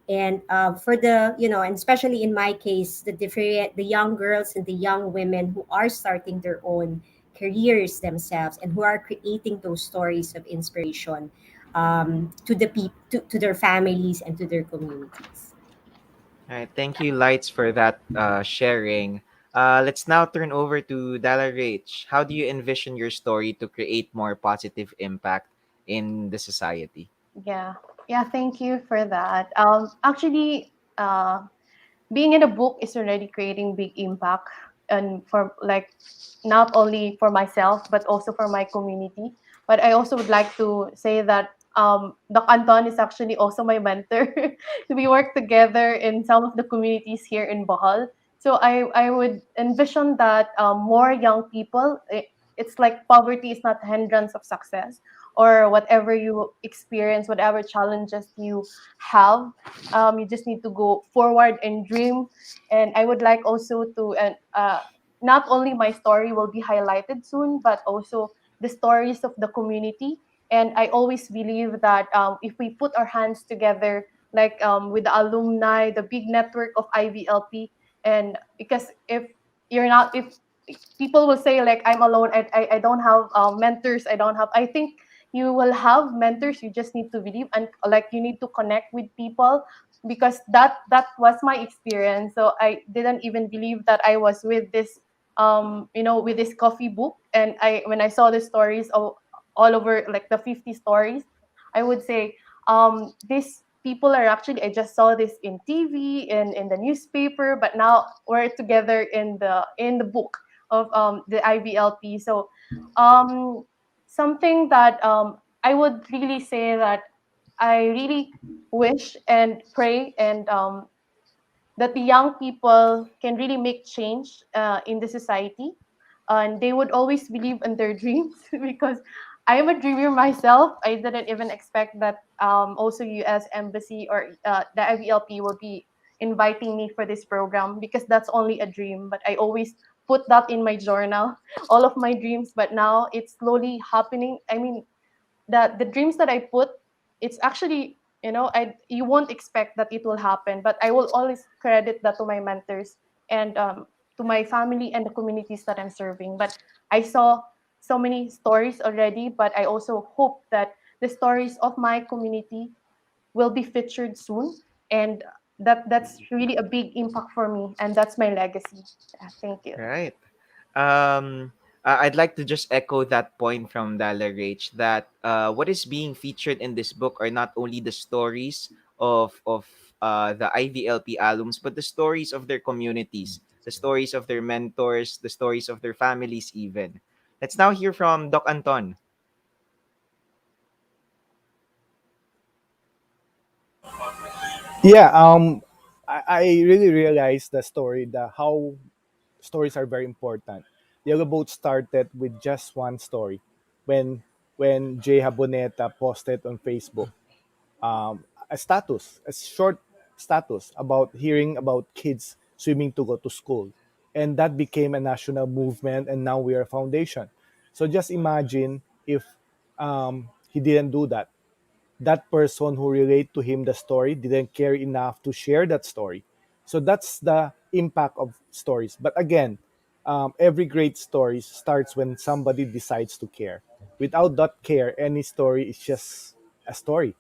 And for the and especially in my case, the young girls and the young women who are starting their own careers themselves, and who are creating those stories of inspiration to to their families and to their communities. All right, thank you, Lights, for that sharing. Let's now turn over to Dala Rach. How do you envision your story to create more positive impact in the society? Yeah. Yeah, thank you for that. Actually, being in a book is already creating big impact, and for like not only for myself but also for my community. But I also would like to say that Doc Anton is actually also my mentor. We work together in some of the communities here in Bohol. So I would envision that more young people, it's like poverty is not a hindrance of success, or whatever you experience, whatever challenges you have, you just need to go forward and dream. And I would like also to, not only my story will be highlighted soon, but also the stories of the community. And I always believe that if we put our hands together, like with the alumni, the big network of IVLP, and because if you're not, if people will say like I'm alone, I don't have mentors, I don't have, I think you will have mentors. You just need to believe, and like you need to connect with people, because that was my experience. So I didn't even believe that I was with this with this coffee book. And I when I saw the stories all over, like the 50 stories, I would say these people are actually, I just saw this in TV and in the newspaper, but now we're together in the book of the IVLP. So something that I would really say that I really wish and pray, and that the young people can really make change in the society, and they would always believe in their dreams. Because I am a dreamer myself. I didn't even expect that also U.S. Embassy or the IVLP will be inviting me for this program, because that's only a dream. But I always put that in my journal, all of my dreams. But now it's slowly happening. I mean, the dreams that I put, it's actually, I you won't expect that it will happen, but I will always credit that to my mentors, and to my family and the communities that I'm serving. But I saw so many stories already, but I also hope that the stories of my community will be featured soon, and that's really a big impact for me, and that's my legacy. Yeah, thank you. Right. I'd like to just echo that point from Dala Rach, that what is being featured in this book are not only the stories of the IVLP alums, but the stories of their communities, the stories of their mentors, the stories of their families even. Let's now hear from Doc Anton. Yeah, I really realized the story, the how stories are very important. Yellow Boat started with just one story when Jay Haboneta posted on Facebook a status, a short status, about hearing about kids swimming to go to school. And that became a national movement, and now we are a foundation. So just imagine if he didn't do that. That person who relate to him the story didn't care enough to share that story. So that's the impact of stories. But again, every great story starts when somebody decides to care. Without that care, any story is just a story.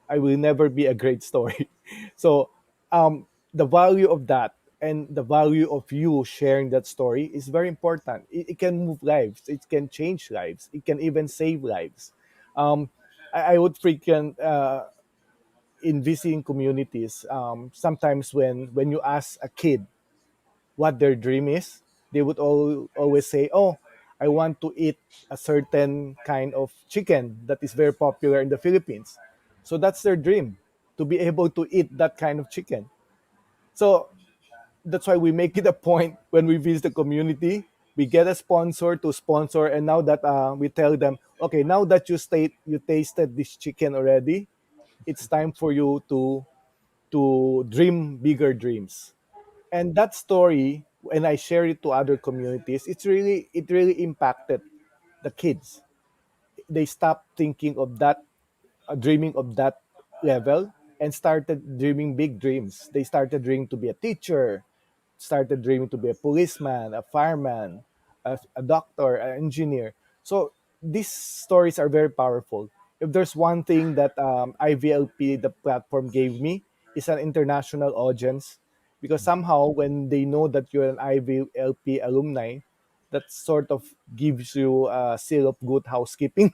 I will never be a great story. So the value of that and the value of you sharing that story is very important. It can move lives. It can change lives. It can even save lives. Um, I would frequent in visiting communities. Sometimes when you ask a kid what their dream is, they would always say, "Oh, I want to eat a certain kind of chicken that is very popular in the Philippines." So that's their dream, to be able to eat that kind of chicken. So that's why we make it a point when we visit the community. We get a sponsor to sponsor, and now that we tell them, okay, now that you tasted this chicken already, it's time for you to dream bigger dreams. And that story, when I share it to other communities, it really impacted the kids. They stopped thinking of that, dreaming of that level, and started dreaming big dreams. They started dreaming to be a teacher, started dreaming to be a policeman, a fireman, a doctor, an engineer. So these stories are very powerful. If there's one thing that IVLP, the platform, gave me, is an international audience, because somehow when they know that you're an IVLP alumni, that sort of gives you a seal of good housekeeping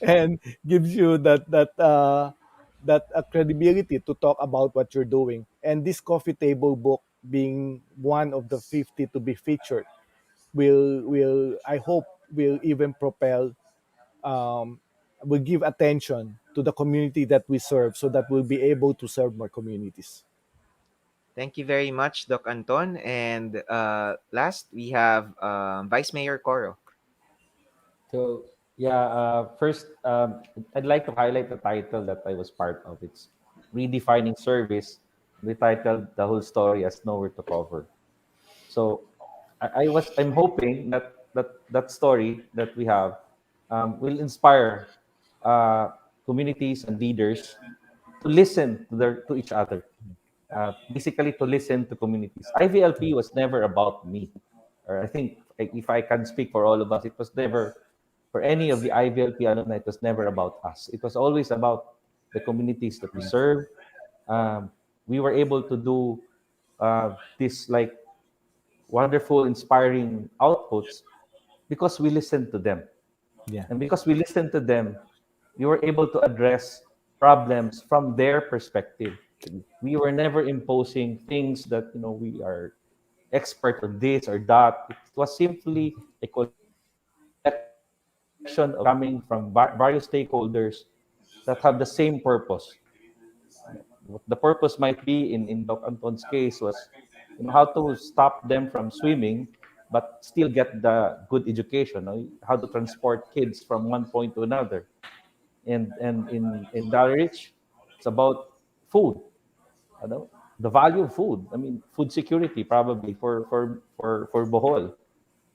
and gives you that credibility to talk about what you're doing. And this coffee table book, being one of the 50 to be featured, will I hope will even propel, um, will give attention to the community that we serve, so that we'll be able to serve more communities. Thank you very much, Doc Anton. And last, we have Vice Mayor Coro. So yeah, first I'd like to highlight the title that I was part of. It's redefining service. We titled the whole story as "Nowhere to Cover." So I'm hoping that story that we have will inspire uh, communities and leaders to listen to each other. Basically, to listen to communities. IVLP was never about me, or I think if I can speak for all of us, it was never for any of the IVLP alumni. It was never about us. It was always about the communities that we serve. Um, we were able to do this like wonderful, inspiring outputs because we listened to them. Yeah. And because we listened to them, we were able to address problems from their perspective. We were never imposing things that, we are expert on this or that. It was simply a collection of ideas coming from various stakeholders that have the same purpose. What the purpose might be in Doc Anton's case was, how to stop them from swimming, but still get the good education, how to transport kids from one point to another. And in Dalrich, it's about food, the value of food. I mean, food security probably for Bohol,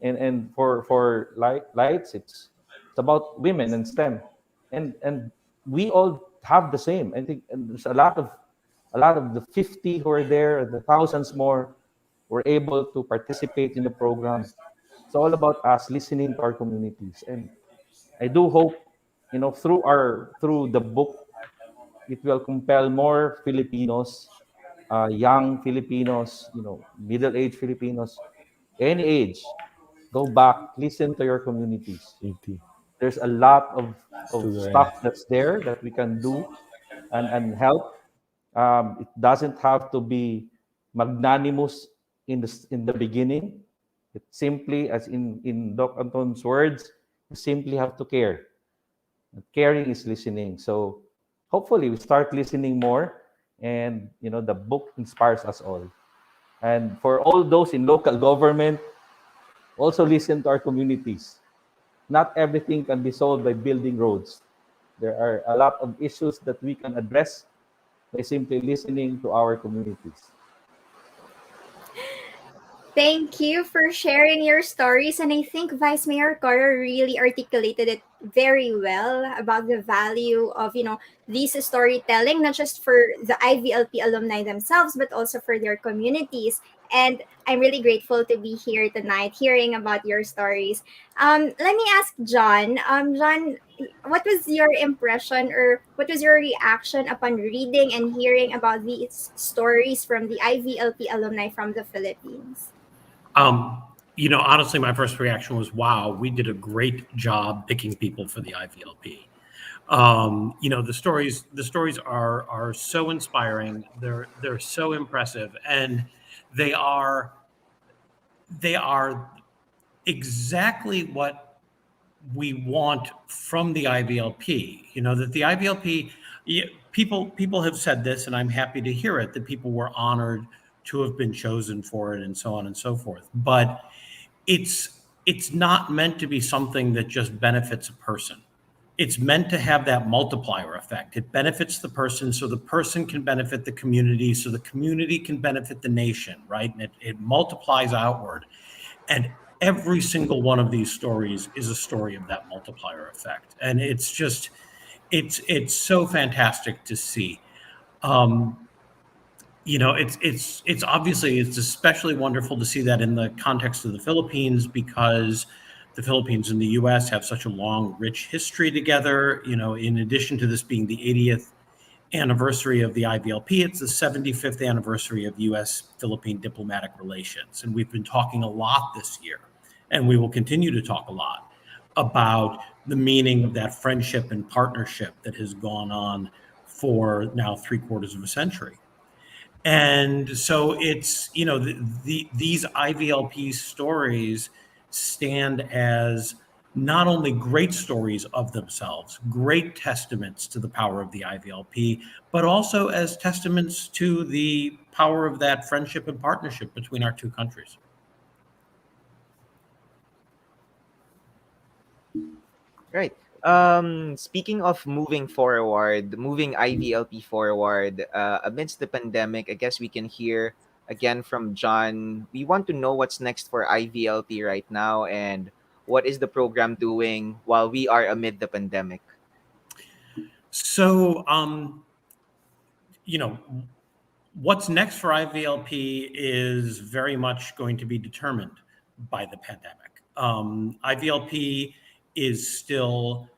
and for lights, it's about women and STEM, and we all have the same. I think, and there's a lot of the 50 who are there, the thousands more were able to participate in the program. It's all about us listening to our communities, and I do hope, through the book, it will compel more Filipinos, young Filipinos, middle-aged Filipinos, any age, go back, listen to your communities. 80 There's a lot to of learn. stuff that's there that we can do and help. It doesn't have to be magnanimous in the beginning. It simply, as in Doc Anton's words, you simply have to care. Caring is listening. So hopefully we start listening more, and the book inspires us all. And for all those in local government, also listen to our communities. Not everything can be solved by building roads. There are a lot of issues that we can address by simply listening to our communities. Thank you for sharing your stories. And I think Vice Mayor Cora really articulated it very well about the value of, this storytelling, not just for the IVLP alumni themselves, but also for their communities. And I'm really grateful to be here tonight hearing about your stories. Let me ask John. John, what was your impression or what was your reaction upon reading and hearing about these stories from the IVLP alumni from the Philippines? Honestly, my first reaction was, wow, we did a great job picking people for the IVLP. The stories are so inspiring. They're so impressive, and they are they are exactly what we want from the IVLP. That the IVLP, people have said this, and I'm happy to hear it, that people were honored to have been chosen for it, and so on and so forth. But it's not meant to be something that just benefits a person. It's meant to have that multiplier effect. It benefits the person, so the person can benefit the community, so the community can benefit the nation, right? And it multiplies outward. And every single one of these stories is a story of that multiplier effect. And it's so fantastic to see. It's obviously, it's especially wonderful to see that in the context of the Philippines, because the Philippines and the US have such a long, rich history together. In addition to this being the 80th anniversary of the IVLP, it's the 75th anniversary of US Philippine diplomatic relations. And we've been talking a lot this year, and we will continue to talk a lot about the meaning of that friendship and partnership that has gone on for now 3/4 of a century. And so it's, these IVLP stories stand as not only great stories of themselves, great testaments to the power of the IVLP, but also as testaments to the power of that friendship and partnership between our two countries. Right. Speaking of moving forward, moving IVLP forward, amidst the pandemic, I guess we can hear again from John. We want to know what's next for IVLP right now and what is the program doing while we are amid the pandemic. So, what's next for IVLP is very much going to be determined by the pandemic. IVLP is still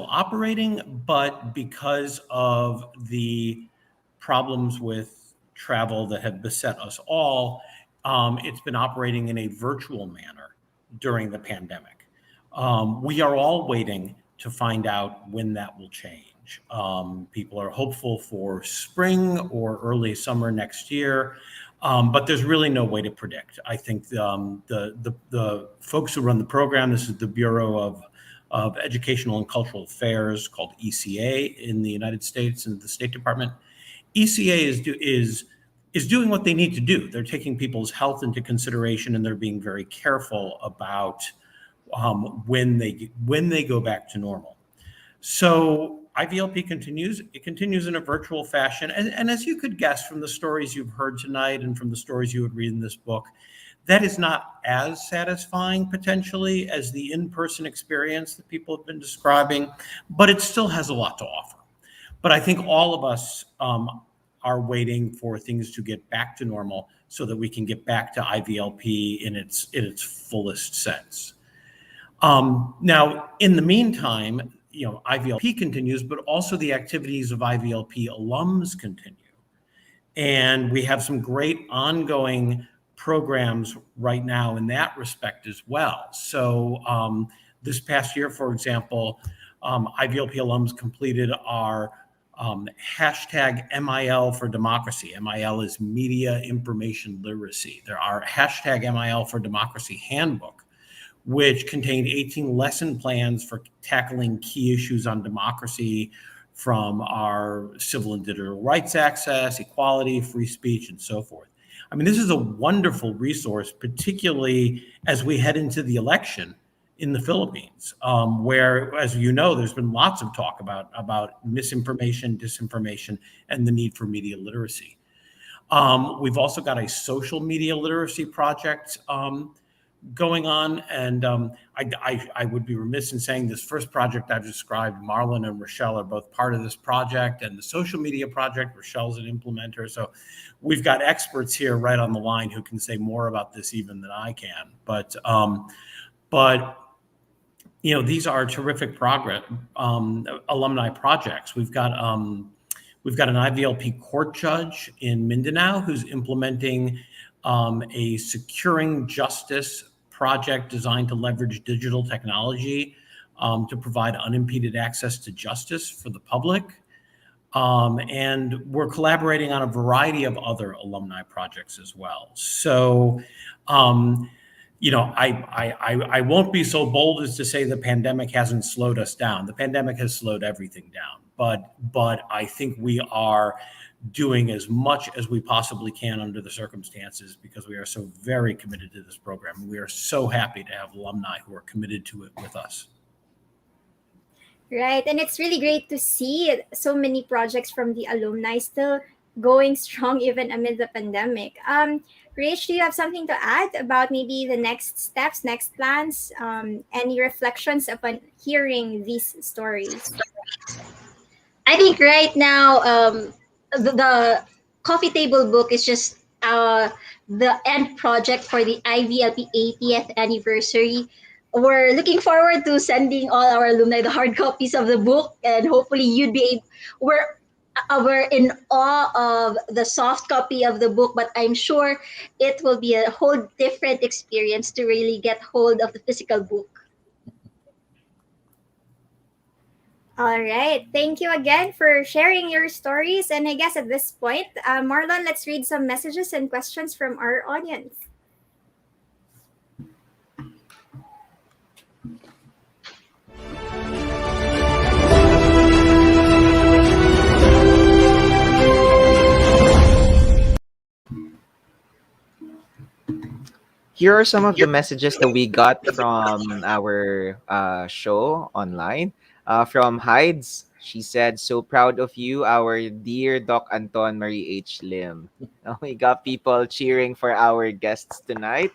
operating, but because of the problems with travel that have beset us all, it's been operating in a virtual manner during the pandemic. We are all waiting to find out when that will change. People are hopeful for spring or early summer next year, but there's really no way to predict. I think the folks who run the program, this is the Bureau of Educational and Cultural Affairs, called ECA in the United States, and the State Department. ECA is doing what they need to do. They're taking people's health into consideration, and they're being very careful about when they go back to normal. So IVLP continues. It continues in a virtual fashion. And as you could guess from the stories you've heard tonight and from the stories you would read in this book, that is not as satisfying potentially as the in-person experience that people have been describing, but it still has a lot to offer. But I think all of us are waiting for things to get back to normal so that we can get back to IVLP in its fullest sense. Now, in the meantime, IVLP continues, but also the activities of IVLP alums continue. And we have some great ongoing programs right now in that respect as well. So this past year, for example, IVLP alums completed our hashtag MIL for democracy. MIL is media information literacy. There are hashtag MIL for democracy handbook, which contained 18 lesson plans for tackling key issues on democracy, from our civil and digital rights access, equality, free speech, and so forth. I mean, this is a wonderful resource, particularly as we head into the election in the Philippines, where, as you know, there's been lots of talk about misinformation, disinformation, and the need for media literacy. We've also got a social media literacy project going on, and I would be remiss in saying this first project I've described, Marlon and Rochelle are both part of this project, and the social media project, Rochelle's an implementer. So we've got experts here right on the line who can say more about this even than I can. But you know, these are terrific progress alumni projects. We've got an IVLP court judge in Mindanao who's implementing a securing justice project designed to leverage digital technology to provide unimpeded access to justice for the public. And we're collaborating on a variety of other alumni projects as well. So, you know, I won't be so bold as to say the pandemic hasn't slowed us down. The pandemic has slowed everything down, but I think we are doing as much as we possibly can under the circumstances because we are so very committed to this program. We are so happy to have alumni who are committed to it with us. Right. And it's really great to see so many projects from the alumni still going strong even amid the pandemic. Rach, do you have something to add about maybe the next steps, next plans, any reflections upon hearing these stories? I think right now, the coffee table book is just the end project for the IVLP 80th anniversary. We're looking forward to sending all our alumni the hard copies of the book, and hopefully you'd be able. We're in awe of the soft copy of the book, but I'm sure it will be a whole different experience to really get hold of the physical book. All right. Thank you again for sharing your stories. And I guess at this point, Marlon, let's read some messages and questions from our audience. Here are some of the messages that we got from our show online. From Hides, she said, "So proud of you, our dear Doc Anton Marie H. Lim." We got people cheering for our guests tonight.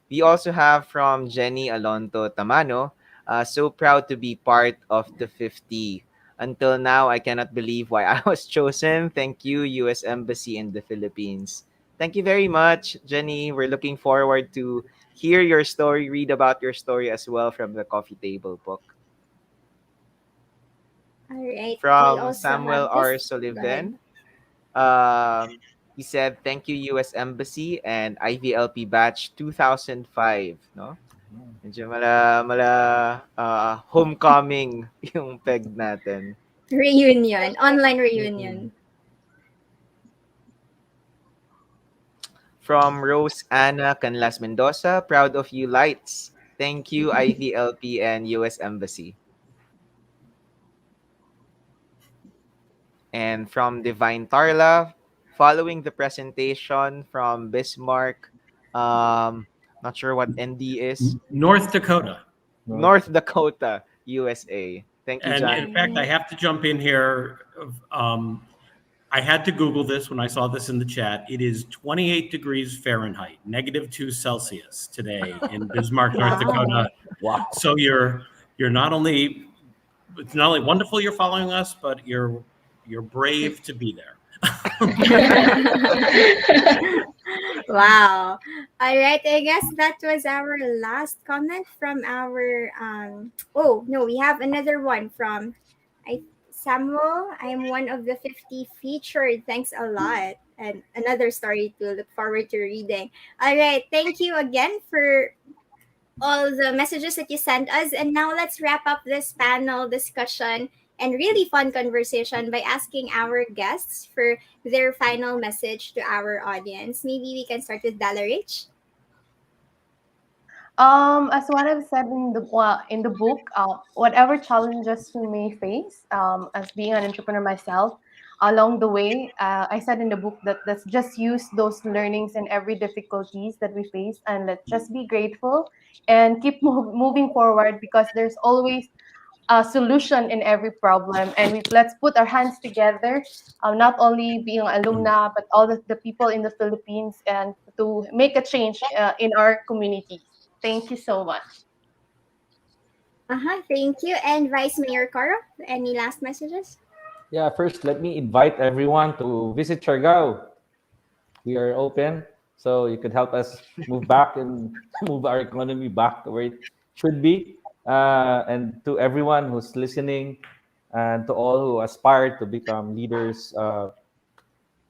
We also have from Jenny Alonto Tamano, "So proud to be part of the 50. Until now, I cannot believe why I was chosen. Thank you, U.S. Embassy in the Philippines." Thank you very much, Jenny. We're looking forward to hear your story, read about your story as well from the coffee table book. All right. We From also Samuel have R. this. Go ahead. Sullivan, um, he said, "Thank you, U.S. Embassy and IVLP Batch 2005." No? Medyo homecoming yung peg natin. Reunion, online reunion. From Rose Anna Canlas Mendoza, "Proud of you, Lights. Thank you, IVLP and U.S. Embassy." And from Divine Tarla, "Following the presentation from Bismarck, not sure what ND is. North Dakota. North Dakota, USA. Thank you, And John. in fact, I have to jump in here. I had to Google this when I saw this in the chat. It is 28 degrees Fahrenheit, -2 Celsius today in Bismarck, North Dakota. Wow. So you're not only, it's not only wonderful you're following us, but you're brave to be there. Wow. All right. I guess that was our last comment from our. Oh no, we have another one from. Samuel, I am one of the 50 featured. Thanks a lot. And another story to look forward to reading. All right. Thank you again for all the messages that you sent us. And now let's wrap up this panel discussion and really fun conversation by asking our guests for their final message to our audience. Maybe we can start with Dalarich. As what I've said in the book, whatever challenges we may face, as being an entrepreneur myself, along the way. I said in the book that let's just use those learnings in every difficulties that we face, and let's just be grateful and keep moving forward, because there's always a solution in every problem. And let's put our hands together, not only being alumni, but all the people in the Philippines, and to make a change in our communities. Thank you so much. Thank you. And Vice Mayor Caro, any last messages? Yeah, first, let me invite everyone to visit Siargao. We are open, so you could help us move back and move our economy back to where it should be. And to everyone who's listening, and to all who aspire to become leaders,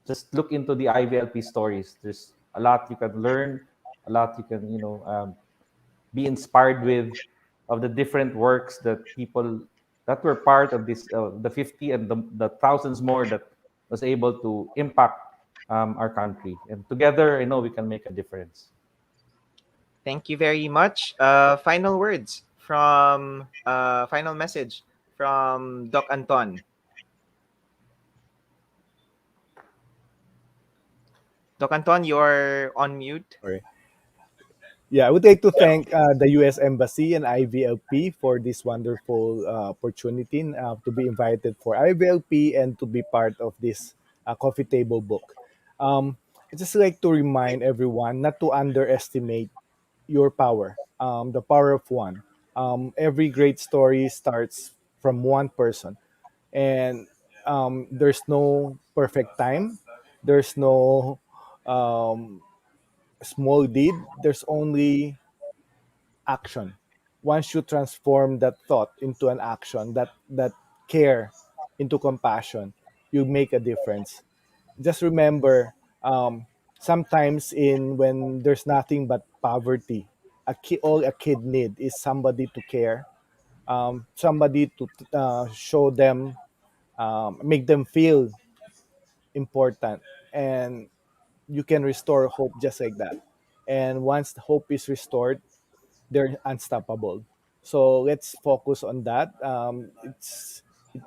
just look into the IVLP stories. There's a lot you can learn, a lot you can, be inspired with, of the different works that people that were part of this, the 50 and the thousands more that was able to impact our country. And together, I know we can make a difference. Thank you very much. Final message from Doc Anton. Doc Anton, you're on mute. Sorry. Yeah, I would like to thank the U.S. Embassy and IVLP for this wonderful opportunity to be invited for IVLP and to be part of this coffee table book. I just like to remind everyone not to underestimate your power, the power of one. Every great story starts from one person, and there's no perfect time. There's no um, small deed. There's only action. Once you transform that thought into an action, that care into compassion, you make a difference. Just remember, sometimes in when there's nothing but poverty, all a kid need is somebody to care, somebody to show them, make them feel important, and you can restore hope just like that. And once the hope is restored, they're unstoppable. So let's focus on that.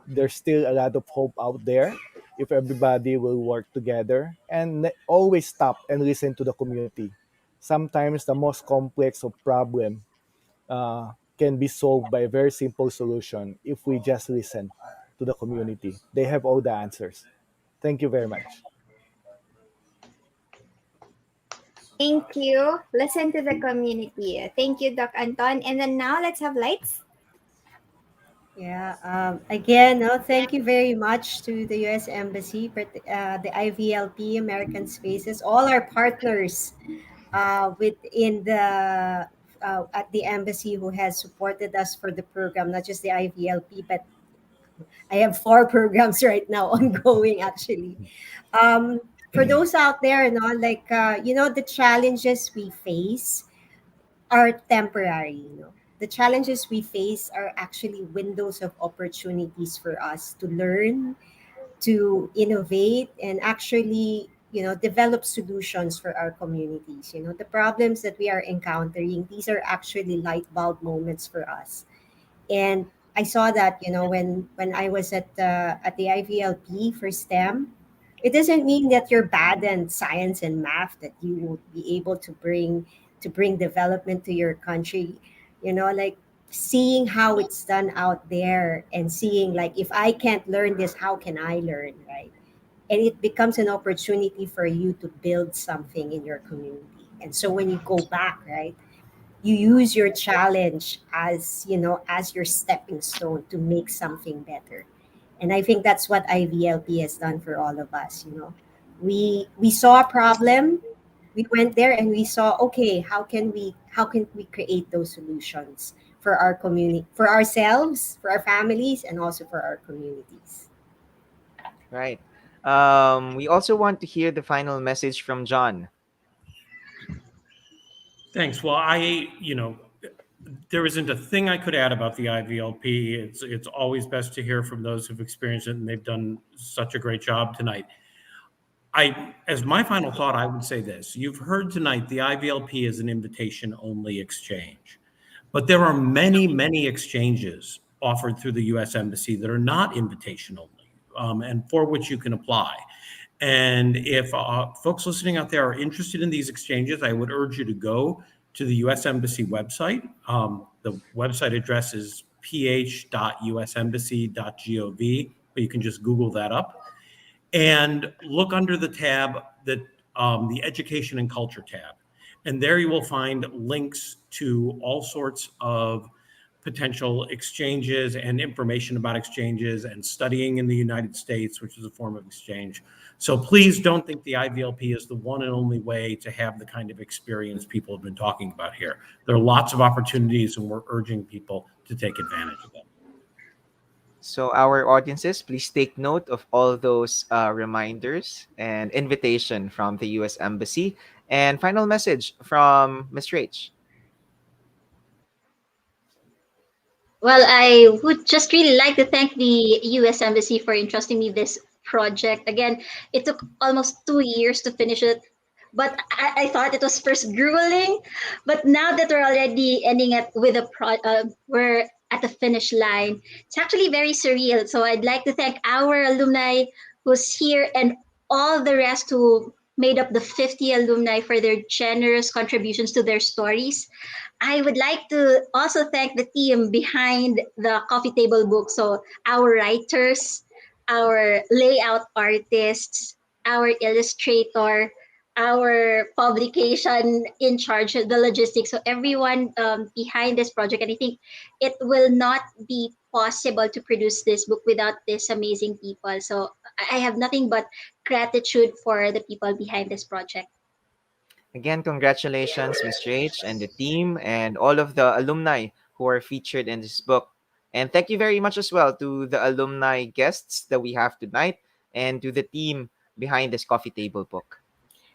There's still a lot of hope out there if everybody will work together and always stop and listen to the community. Sometimes the most complex of problem can be solved by a very simple solution if we just listen to the community. They have all the answers. Thank you very much. Thank you. Listen to the community. Thank you, Doc Anton. And then now let's have lights. Yeah. Again, no, thank you very much to the U.S. Embassy, the IVLP, American Spaces, all our partners within the at the embassy who has supported us for the program, not just the IVLP, but I have four programs right now ongoing actually. For those out there, the challenges we face are temporary. The challenges we face are actually windows of opportunities for us to learn, to innovate, and actually develop solutions for our communities. The problems that we are encountering, these are actually light bulb moments for us. And I saw that when I was at the IVLP for STEM. It doesn't mean that you're bad in science and math, that you won't be able to bring development to your country. Like seeing how it's done out there and seeing, like, if I can't learn this, how can I learn, right? And it becomes an opportunity for you to build something in your community. And so when you go back, right, you use your challenge as your stepping stone to make something better. And I think that's what IVLP has done for all of us. We saw a problem, we went there and we saw, okay, how can we create those solutions for our community, for ourselves, for our families, and also for our communities. Right. We also want to hear the final message from John. Thanks. Well, there isn't a thing I could add about the IVLP. It's always best to hear from those who've experienced it, and they've done such a great job tonight. As my final thought, I would say this. You've heard tonight the IVLP is an invitation-only exchange, but there are many, many exchanges offered through the U.S. Embassy that are not invitation-only. and for which you can apply. And if folks listening out there are interested in these exchanges, I would urge you to go to the U.S. Embassy website. The website address is ph.usembassy.gov, but you can just Google that up and look under the tab that the Education and Culture tab. And there you will find links to all sorts of potential exchanges and information about exchanges and studying in the United States, which is a form of exchange. So please don't think the IVLP is the one and only way to have the kind of experience people have been talking about here. There are lots of opportunities, and we're urging people to take advantage of them. So, our audiences, please take note of all those reminders and invitation from the U.S. Embassy. And final message from Ms. Rach. Well, I would just really like to thank the U.S. Embassy for entrusting me this project. Again, it took almost 2 years to finish it, but I thought it was first grueling. But now that we're already ending it with we're at the finish line, it's actually very surreal. So I'd like to thank our alumni who's here and all the rest who made up the 50 alumni for their generous contributions to their stories. I would like to also thank the team behind the coffee table book. So, our writers, our layout artists, our illustrator, our publication in charge of the logistics. So, everyone behind this project. And I think it will not be possible to produce this book without these amazing people. So, I have nothing but gratitude for the people behind this project. Again, congratulations, Ms. Rach and the team, and all of the alumni who are featured in this book. And thank you very much as well to the alumni guests that we have tonight and to the team behind this coffee table book.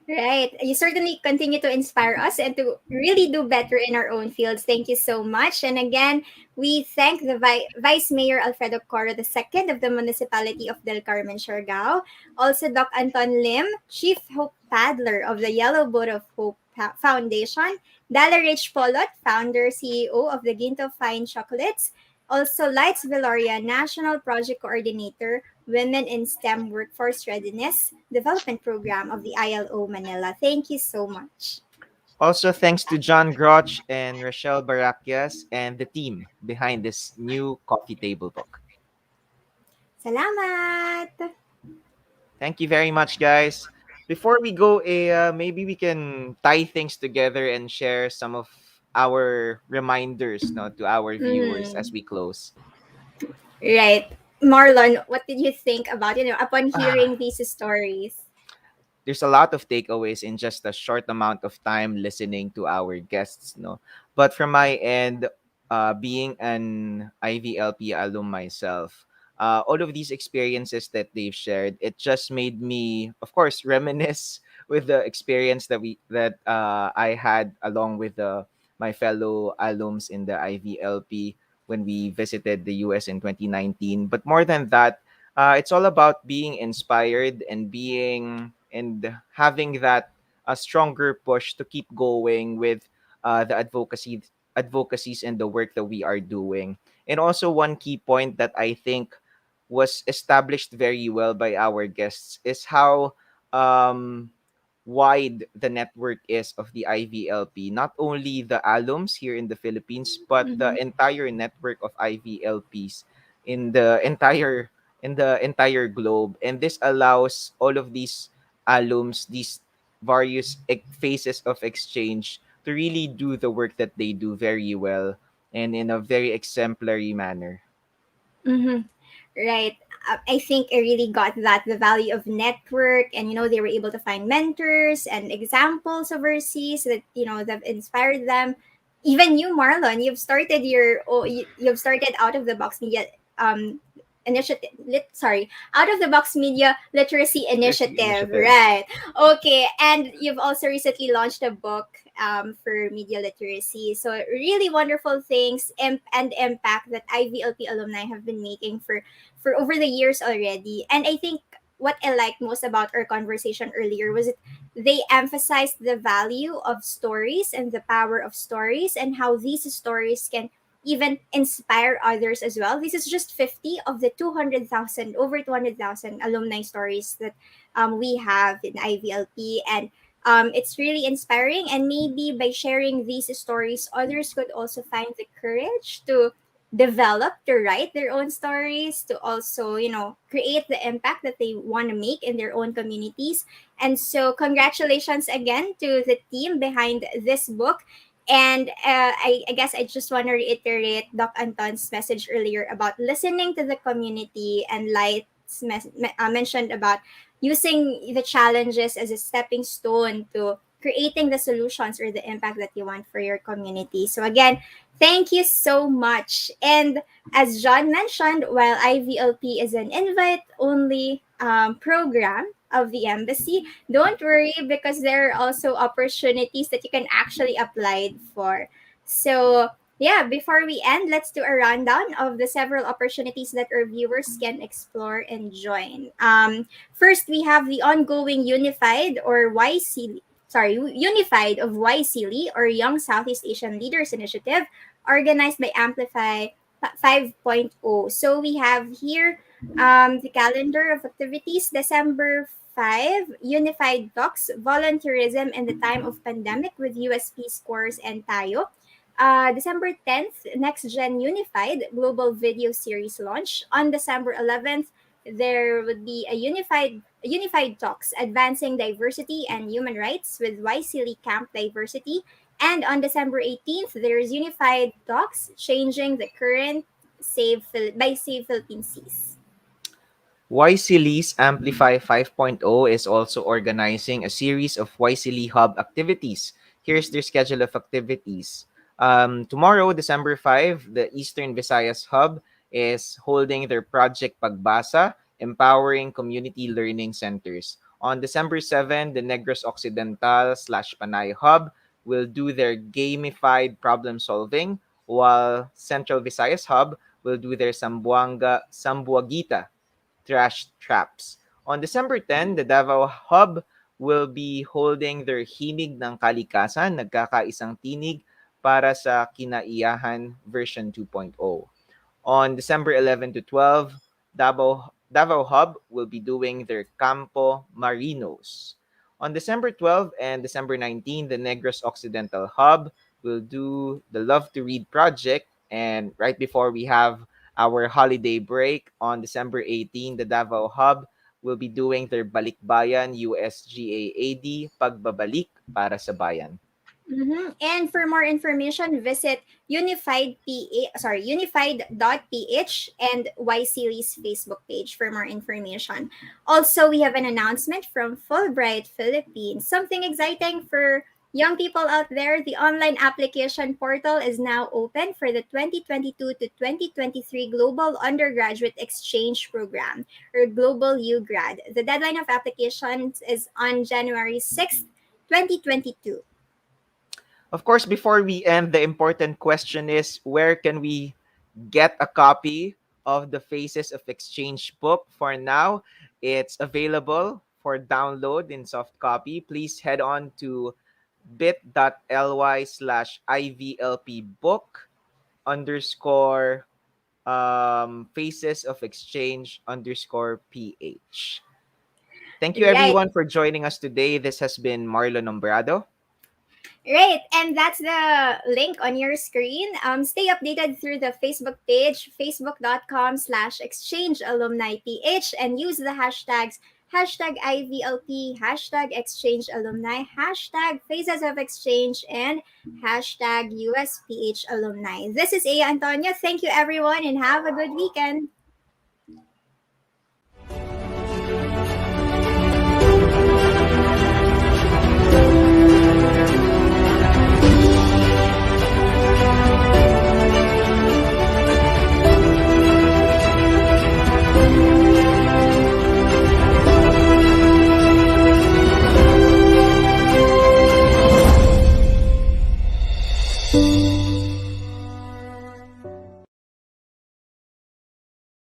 Right. You certainly continue to inspire us and to really do better in our own fields. Thank you so much. And again, we thank the Vice Mayor Alfredo Coro II of the Municipality of Del Carmen, Siargao. Also, Doc Anton Lim, Chief Hope Paddler of the Yellow Boat of Hope Foundation. Dala Rich Polot, Founder, CEO of the Ginto Fine Chocolates. Also, Lights Veloria, National Project Coordinator, Women in STEM Workforce Readiness Development Program of the ILO Manila. Thank you so much. Also, thanks to John Groch and Rochelle Barakias and the team behind this new coffee table book. Salamat! Thank you very much, guys. Before we go, maybe we can tie things together and share some of our reminders, no, to our viewers as we close. Right. Marlon, what did you think about, upon Ah, hearing these stories? there's a lot of takeaways in just a short amount of time listening to our guests, no. But from my end, being an IVLP alum myself, all of these experiences that they've shared, it just made me, of course, reminisce with the experience that I had along with my fellow alums in the IVLP when we visited the US in 2019. But more than that, it's all about being inspired and being and having that a stronger push to keep going with the advocacies and the work that we are doing. And also one key point that I think was established very well by our guests is how um, wide the network is of the IVLP. Not only the alums here in the Philippines, but the Mm-hmm. entire network of IVLPs in the entire globe. And this allows all of these alums, these various phases of exchange, to really do the work that they do very well and in a very exemplary manner. Mm-hmm. Right. I think I really got that the value of network, and they were able to find mentors and examples overseas that that inspired them. Even you, Marlon, you've started out of the box media um initiative. Sorry, out of the box media literacy Literacy initiative, initiative. right? Okay, and you've also recently launched a book for media literacy. So really wonderful things and impact that IVLP alumni have been making for over the years already. And I think what I liked most about our conversation earlier was that they emphasized the value of stories and the power of stories and how these stories can even inspire others as well. This is just 50 of the 200,000, over 200,000 alumni stories that we have in IVLP. And it's really inspiring. And maybe by sharing these stories, others could also find the courage to develop, to write their own stories, to also, create the impact that they want to make in their own communities. And so, congratulations again to the team behind this book. And I guess I just want to reiterate Doc Anton's message earlier about listening to the community, and Light's mentioned about using the challenges as a stepping stone to creating the solutions or the impact that you want for your community. So again, thank you so much. And as John mentioned, while IVLP is an invite-only program of the embassy, don't worry, because there are also opportunities that you can actually apply for. So yeah, before we end, let's do a rundown of the several opportunities that our viewers can explore and join. First, we have the ongoing Unified of YSEALI, or Young Southeast Asian Leaders Initiative, organized by Amplify 5.0. So we have here the calendar of activities. December 5, Unified Talks, Volunteerism in the Time of Pandemic with US Peace Corps and Tayo. December 10th, Next Gen Unified Global Video Series launch. On December 11th, there would be a Unified Talks, Advancing Diversity and Human Rights with YSEALI Camp Diversity. And on December 18th, there's Unified Talks, Changing the Current by Save Philippine Seas. YSEALI's Amplify 5.0 is also organizing a series of YSEALI Hub activities. Here's their schedule of activities. Tomorrow, December 5, the Eastern Visayas Hub is holding their Project Pagbasa, Empowering Community Learning Centers. On December 7, the Negros Occidental/Panay Hub will do their gamified problem solving, while Central Visayas Hub will do their Sambuagita trash traps. On December 10, the Davao Hub will be holding their Himig ng Kalikasan, Nagkakaisang Tinig para sa Kinaiyahan version 2.0. On December 11 to 12, Davao Hub will be doing their Campo Marinos. On December 12 and December 19, the Negros Occidental Hub will do the Love to Read project. And right before we have our holiday break, on December 18, the Davao Hub will be doing their Balikbayan USGAAD Pagbabalik para sa Bayan. Mm-hmm. And for more information, visit unified.ph and YSEALI's Facebook page for more information. Also, we have an announcement from Fulbright Philippines. Something exciting for young people out there. The online application portal is now open for the 2022 to 2023 Global Undergraduate Exchange Program, or Global UGrad. The deadline of applications is on January 6th, 2022. Of course, before we end, the important question is, where can we get a copy of the Faces of Exchange book? For now, it's available for download in soft copy. Please head on to bit.ly/IVLPbook _ Faces of Exchange _PH. Thank you everyone for joining us today. This has been Marlon Nombrado. Right, and that's the link on your screen. Stay updated through the Facebook page, facebook.com/exchangealumniph, and use the hashtags #IVLP, #ExchangeAlumni, #Faces of Exchange, and #USPH Alumni. This is Aya Antonia. Thank you everyone, and have a good weekend.